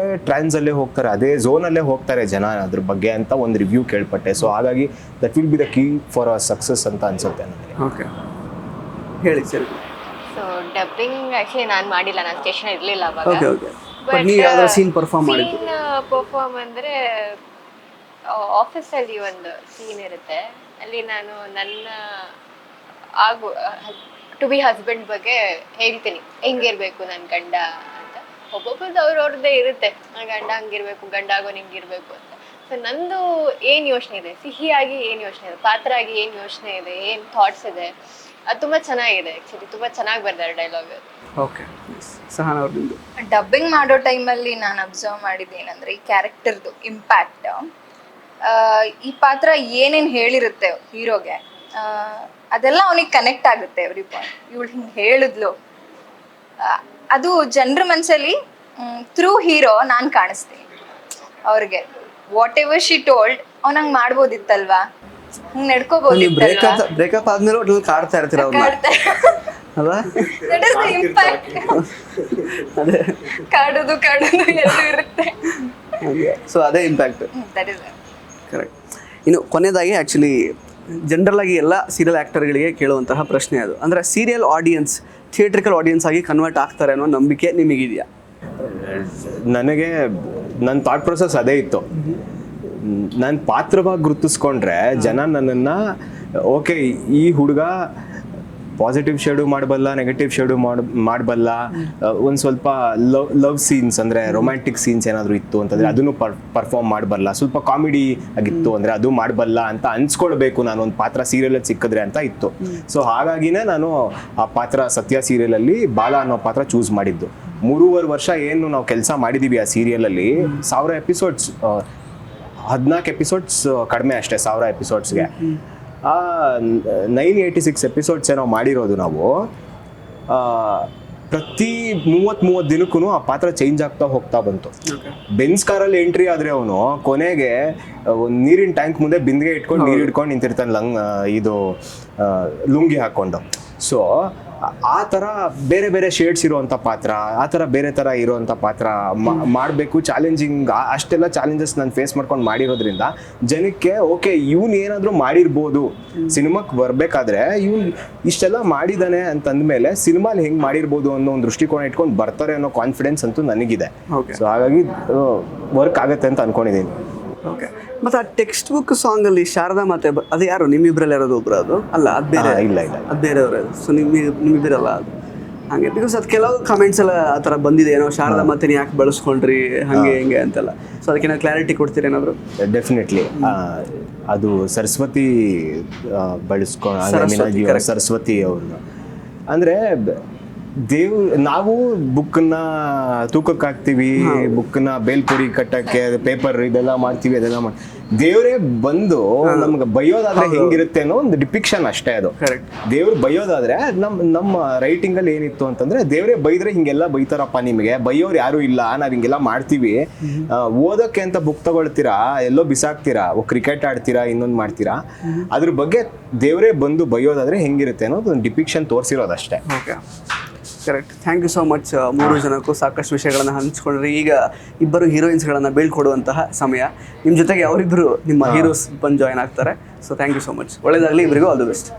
ಟ್ರಾನ್ಸಲ್ಲೇ ಹೋಗ್ತಾರೆ, ಅದೇ ಝೋನಲ್ಲೇ ಹೋಗ್ತಾರೆ ಜನ ಅದ್ರ ಬಗ್ಗೆ ಅಂತ ಒಂದು ರಿವ್ಯೂ ಕೇಳ್ಪಟ್ಟೆ. ಸೊ ಹಾಗಾಗಿ that will be the key for a success ಅಂತ ಅನ್ಸುತ್ತೆ ನನಗೆ. ಓಕೆ, ಹೇಳಿ ಸರ್. ಸೊ ಡಬ್ಬಿಂಗ್ ಆ್ಯಕ್ಚುಲಿ ನಾನು ಮಾಡಿಲ್ಲ, ನಾನು ಸ್ಟೇಷನ್ ಇರಲಿಲ್ಲ ಅವಾಗ. Okay okay. ಬಟ್ ನೀವು ಯಾವ್ದಾದ್ರು ಸೀನ್ ಪರ್ಫಾರ್ಮ್ ಮಾಡಿದ್ದು? ಸೀನ್ ಪರ್ಫಾರ್ಮ್ ಅಂದರೆ ಆಫೀಸಲ್ಲಿ ಒಂದು ಸೀನ್ ಇರುತ್ತೆ, ಅಲ್ಲಿ ನಾನು ನನ್ನ ಟು ಬಿ ಹಸ್ಬೆಂಡ್ ಬಗ್ಗೆ ಹೇಳ್ತೀನಿ, ಹೆಂಗಿರ್ಬೇಕು ನನ್ನ ಗಂಡ ಅಂತ. ಒಬ್ಬೊಬ್ಬರದ್ದು ಅವ್ರವ್ರದ್ದೇ ಇರುತ್ತೆ, ಗಂಡ ಹಂಗಿರ್ಬೇಕು, ಗಂಡ ಆಗೋನು ಹಿಂಗಿರ್ಬೇಕು ಅಂತ. ಸೊ ನಂದು ಏನು ಯೋಚನೆ ಇದೆ, ಸಿಹಿಯಾಗಿ ಏನು ಯೋಚನೆ ಇದೆ, ಪಾತ್ರ ಆಗಿ ಏನು ಯೋಚನೆ ಇದೆ, ಏನು ಥಾಟ್ಸ್ ಇದೆ, ಅದು ತುಂಬ ಚೆನ್ನಾಗಿದೆ. ಆ್ಯಕ್ಚುಲಿ ತುಂಬ ಚೆನ್ನಾಗಿ ಬರ್ತಾರೆ ಡೈಲಾಗ್. ಓಕೆ, ಸಹನ ಅವ್ರದ್ದು ಡಬ್ಬಿಂಗ್ ಮಾಡೋ ಟೈಮಲ್ಲಿ ನಾನು ಅಬ್ಸರ್ವ್ ಮಾಡಿದ್ದೇನೆಂದ್ರೆ, ಈ ಕ್ಯಾರೆಕ್ಟರ್ದು ಇಂಪ್ಯಾಕ್ಟ್, ಈ ಪಾತ್ರ ಏನೇನು ಹೇಳಿರುತ್ತೆ ಹೀರೋಗೆ, ಅದೆಲ್ಲ ಅವನಿಗೆ ಕನೆಕ್ಟ್ ಆಗುತ್ತೆ. ಎವ್ರಿ ಪಾಯಿಂಟ್ ಇವಳು ಹಿಂಗೆ ಹೇಳಿದ್ಲು, ಅದು ಜನರ ಮನಸ್ಸಲ್ಲಿ ಥ್ರೂ ಹೀರೋ ನಾನು ಕಾಣಿಸ್ತೀನಿ ಅವ್ರಿಗೆ. ವಾಟ್ ಎವರ್ ಶಿ ಟೋಲ್ಡ್, ಅವ್ನಂಗೆ ಮಾಡ್ಬೋದಿತ್ತಲ್ವಾ, ಹಿಂಗೆ ನಡ್ಕೋಬೋದಿತ್ತಲ್ವಾ. ಬ್ರೇಕಪ್ ಆದ್ಮೇಲೆ ಒಟ್ಟಲ್ಲಿ ಕಾಡ್ತಾ ಇರ್ತೀರ ಅವ್ರನ್ನ ಅಲ್ವಾ? That is the impact. ಅದೇ ಕಾಡೋದು ಎಲ್ಲ ಇರುತ್ತೆ. ಸೊ ಅದೇ ಇಂಪ್ಯಾಕ್ಟ್. That is correct. ಇನ್ನು ಕೊನೆಯದಾಗಿ ಆ್ಯಕ್ಚುಲಿ ಜನರಲ್ ಆಗಿ ಎಲ್ಲ ಸೀರಿಯಲ್ ಆ್ಯಕ್ಟರ್ಗಳಿಗೆ ಕೇಳುವಂತಹ ಪ್ರಶ್ನೆ ಅದು, ಅಂದರೆ ಸೀರಿಯಲ್ ಆಡಿಯನ್ಸ್ ಥಿಯೇಟ್ರಿಕಲ್ ಆಡಿಯನ್ಸ್ ಆಗಿ ಕನ್ವರ್ಟ್ ಆಗ್ತಾರೆ ಅನ್ನೋ ನಂಬಿಕೆ ನಿಮಗಿದೆಯಾ? ನನಗೆ ನನ್ನ ಥಾಟ್ ಪ್ರೊಸೆಸ್ ಅದೇ ಇತ್ತು. ನಾನು ಪಾತ್ರವಾಗಿ ಗುರುತಿಸ್ಕೊಂಡ್ರೆ ಜನ ನನ್ನನ್ನು ಓಕೆ ಈ ಹುಡುಗ ಪಾಸಿಟಿವ್ ಶೇಡು ಮಾಡಬಲ್ಲ, ನೆಗೆಟಿವ್ ಶೇಡು ಮಾಡಬಲ್ಲ, ಒಂದು ಸ್ವಲ್ಪ ಲವ್ ಸೀನ್ಸ್ ಅಂದರೆ ರೊಮ್ಯಾಂಟಿಕ್ ಸೀನ್ಸ್ ಏನಾದರೂ ಇತ್ತು ಅಂತಂದರೆ ಅದನ್ನು ಪರ್ಫಾರ್ಮ್ ಮಾಡಬಲ್ಲ, ಸ್ವಲ್ಪ ಕಾಮಿಡಿ ಆಗಿತ್ತು ಅಂದರೆ ಅದು ಮಾಡಬಲ್ಲ ಅಂತ ಅನ್ಸ್ಕೊಳ್ಬೇಕು ನಾನು ಒಂದು ಪಾತ್ರ ಸೀರಿಯಲಲ್ಲಿ ಸಿಕ್ಕಿದ್ರೆ ಅಂತ ಇತ್ತು. ಸೊ ಹಾಗಾಗಿನೇ ನಾನು ಆ ಪಾತ್ರ ಸತ್ಯ ಸೀರಿಯಲಲ್ಲಿ ಬಾಲ ಅನ್ನೋ ಪಾತ್ರ ಚೂಸ್ ಮಾಡಿದ್ದು. 3.5 ವರ್ಷ ಏನು ನಾವು ಕೆಲಸ ಮಾಡಿದ್ದೀವಿ ಆ ಸೀರಿಯಲಲ್ಲಿ, 1000 ಎಪಿಸೋಡ್ಸ್, 14 ಎಪಿಸೋಡ್ಸ್ ಕಡಿಮೆ ಅಷ್ಟೇ 1000 ಎಪಿಸೋಡ್ಸ್ಗೆ. 986 ಎಪಿಸೋಡ್ಸ್ ಏನೋ ಮಾಡಿರೋದು ನಾವು. ಪ್ರತಿ 30 ದಿನಕ್ಕೂ ಆ ಪಾತ್ರ ಚೇಂಜ್ ಆಗ್ತಾ ಹೋಗ್ತಾ ಬಂತು. ಬೆನ್ಸ್ ಕಾರಲ್ಲಿ ಎಂಟ್ರಿ ಆದರೆ ಅವನು ಕೊನೆಗೆ ಒಂದು ನೀರಿನ ಟ್ಯಾಂಕ್ ಮುಂದೆ ಬಿಂದಿಗೆ ಇಟ್ಕೊಂಡು ನೀರು ಇಟ್ಕೊಂಡು ನಿಂತಿರ್ತಾನೆ, ಇದು ಲುಂಗಿ ಹಾಕ್ಕೊಂಡು. ಸೊ ಆ ಥರ ಬೇರೆ ಬೇರೆ ಶೇಡ್ಸ್ ಇರುವಂಥ ಪಾತ್ರ, ಆ ಥರ ಬೇರೆ ಥರ ಇರುವಂಥ ಪಾತ್ರ ಮಾಡಬೇಕು. ಚಾಲೆಂಜಿಂಗ್ ಅಷ್ಟೆಲ್ಲ ಚಾಲೆಂಜಸ್ ನಾನು ಫೇಸ್ ಮಾಡ್ಕೊಂಡು ಮಾಡಿರೋದ್ರಿಂದ ಜನಕ್ಕೆ ಓಕೆ ಇವ್ನು ಏನಾದರೂ ಮಾಡಿರ್ಬೋದು, ಸಿನಿಮಾಕ್ಕೆ ಬರಬೇಕಾದ್ರೆ ಇವ್ನು ಇಷ್ಟೆಲ್ಲ ಮಾಡಿದ್ದಾನೆ ಅಂತಂದ್ಮೇಲೆ ಸಿನಿಮಾಲಿ ಹೆಂಗೆ ಮಾಡಿರ್ಬೋದು ಅನ್ನೋ ಒಂದು ದೃಷ್ಟಿಕೋನ ಇಟ್ಕೊಂಡು ಬರ್ತಾರೆ ಅನ್ನೋ ಕಾನ್ಫಿಡೆನ್ಸ್ ಅಂತೂ ನನಗಿದೆ. ಸೊ ಹಾಗಾಗಿ ವರ್ಕ್ ಆಗುತ್ತೆ ಅಂತ ಅನ್ಕೊಂಡಿದ್ದೀನಿ. ಓಕೆ. ಮತ್ತು ಆ ಟೆಕ್ಸ್ಟ್ ಬುಕ್ ಸಾಂಗಲ್ಲಿ ಶಾರದಾ ಮತ್ತೆ ಅದು ಯಾರು ನಿಮ್ಮಿಬ್ಬರಲ್ಲಿ ಯಾರೋದು ಒಬ್ರು ಅದು ಅಲ್ಲ, ಅದು ಬೇರೆ ಇಲ್ಲ ಅದು ಬೇರೆಯವರೇ. ಸೊ ನಿಮ್ಮಿಬ್ಬರಲ್ಲ ಅದು ಹಾಗೆ, ಬಿಕಾಸ್ ಅದು ಕೆಲವು ಕಮೆಂಟ್ಸ್ ಎಲ್ಲ ಆ ಥರ ಬಂದಿದೆ, ಏನೋ ಶಾರದಾ ಮತ್ತೆ ನೀವು ಯಾಕೆ ಬಳಸ್ಕೊಂಡ್ರಿ ಹಾಗೆ ಹಿಂಗೆ ಅಂತೆಲ್ಲ. ಸೊ ಅದಕ್ಕೆ ಕ್ಲಾರಿಟಿ ಕೊಡ್ತೀರಿ ಏನಾದರೂ? ಡೆಫಿನೆಟ್ಲಿ ಅದು ಸರಸ್ವತಿ ಸರಸ್ವತಿ ಅವ್ರನ್ನ ಅಂದರೆ ನಾವು ಬುಕ್ನ ತೂಕಕ್ಕೆ ಹಾಕ್ತಿವಿ, ಬುಕ್ನ ಬೇಲ್ಪುರಿ ಕಟ್ಟಕ್ಕೆ ಪೇಪರ್ ಇದೆಲ್ಲ ಮಾಡ್ತೀವಿ, ಅದೆಲ್ಲ ದೇವರೇ ಬಂದು ನಮ್ಗೆ ಬೈಯೋದಾದ್ರೆ ಹೆಂಗಿರುತ್ತೆ ಅನ್ನೋ ಒಂದು ಡಿಪಿಕ್ಷನ್ ಅಷ್ಟೇ ಅದು. ದೇವ್ರು ಬೈಯೋದಾದ್ರೆ ನಮ್ಮ ರೈಟಿಂಗ್ ಅಲ್ಲಿ ಏನಿತ್ತು ಅಂತಂದ್ರೆ ದೇವರೇ ಬೈದ್ರೆ ಹಿಂಗೆಲ್ಲ ಬೈತಾರಪ್ಪ, ನಿಮಗೆ ಬೈಯೋರು ಯಾರು ಇಲ್ಲ, ನಾವ್ ಹಿಂಗೆಲ್ಲ ಮಾಡ್ತೀವಿ, ಓದಕ್ಕೆ ಅಂತ ಬುಕ್ ತಗೊಳ್ತೀರಾ, ಎಲ್ಲೋ ಬಿಸಾಕ್ತೀರಾ, ಕ್ರಿಕೆಟ್ ಆಡ್ತೀರಾ, ಇನ್ನೊಂದು ಮಾಡ್ತೀರಾ, ಅದ್ರ ಬಗ್ಗೆ ದೇವರೇ ಬಂದು ಬೈಯೋದಾದ್ರೆ ಹೆಂಗಿರುತ್ತೆ ಅನ್ನೋದು ಒಂದು ಡಿಪಿಕ್ಷನ್ ತೋರಿಸಿರೋದಷ್ಟೇ. Okay, correct. Thank you so much. ಮೂರು ಜನಕ್ಕೂ ಸಾಕಷ್ಟು ವಿಷಯಗಳನ್ನು ಹಂಚ್ಕೊಂಡ್ರಿ. ಈಗ ಇಬ್ಬರು ಹೀರೋಯಿನ್ಸ್ಗಳನ್ನು ಬೀಳ್ಕೊಡುವಂತಹ ಸಮಯ. ನಿಮ್ಮ ಜೊತೆಗೆ ಅವರಿಬ್ಬರು ನಿಮ್ಮ ಹೀರೋಸ್ ಬಂದು ಜಾಯ್ನ್ ಆಗ್ತಾರೆ. So thank you so much. ಒಳ್ಳೆಯದಾಗಲಿ ಇಬ್ಬರಿಗೂ. All the best.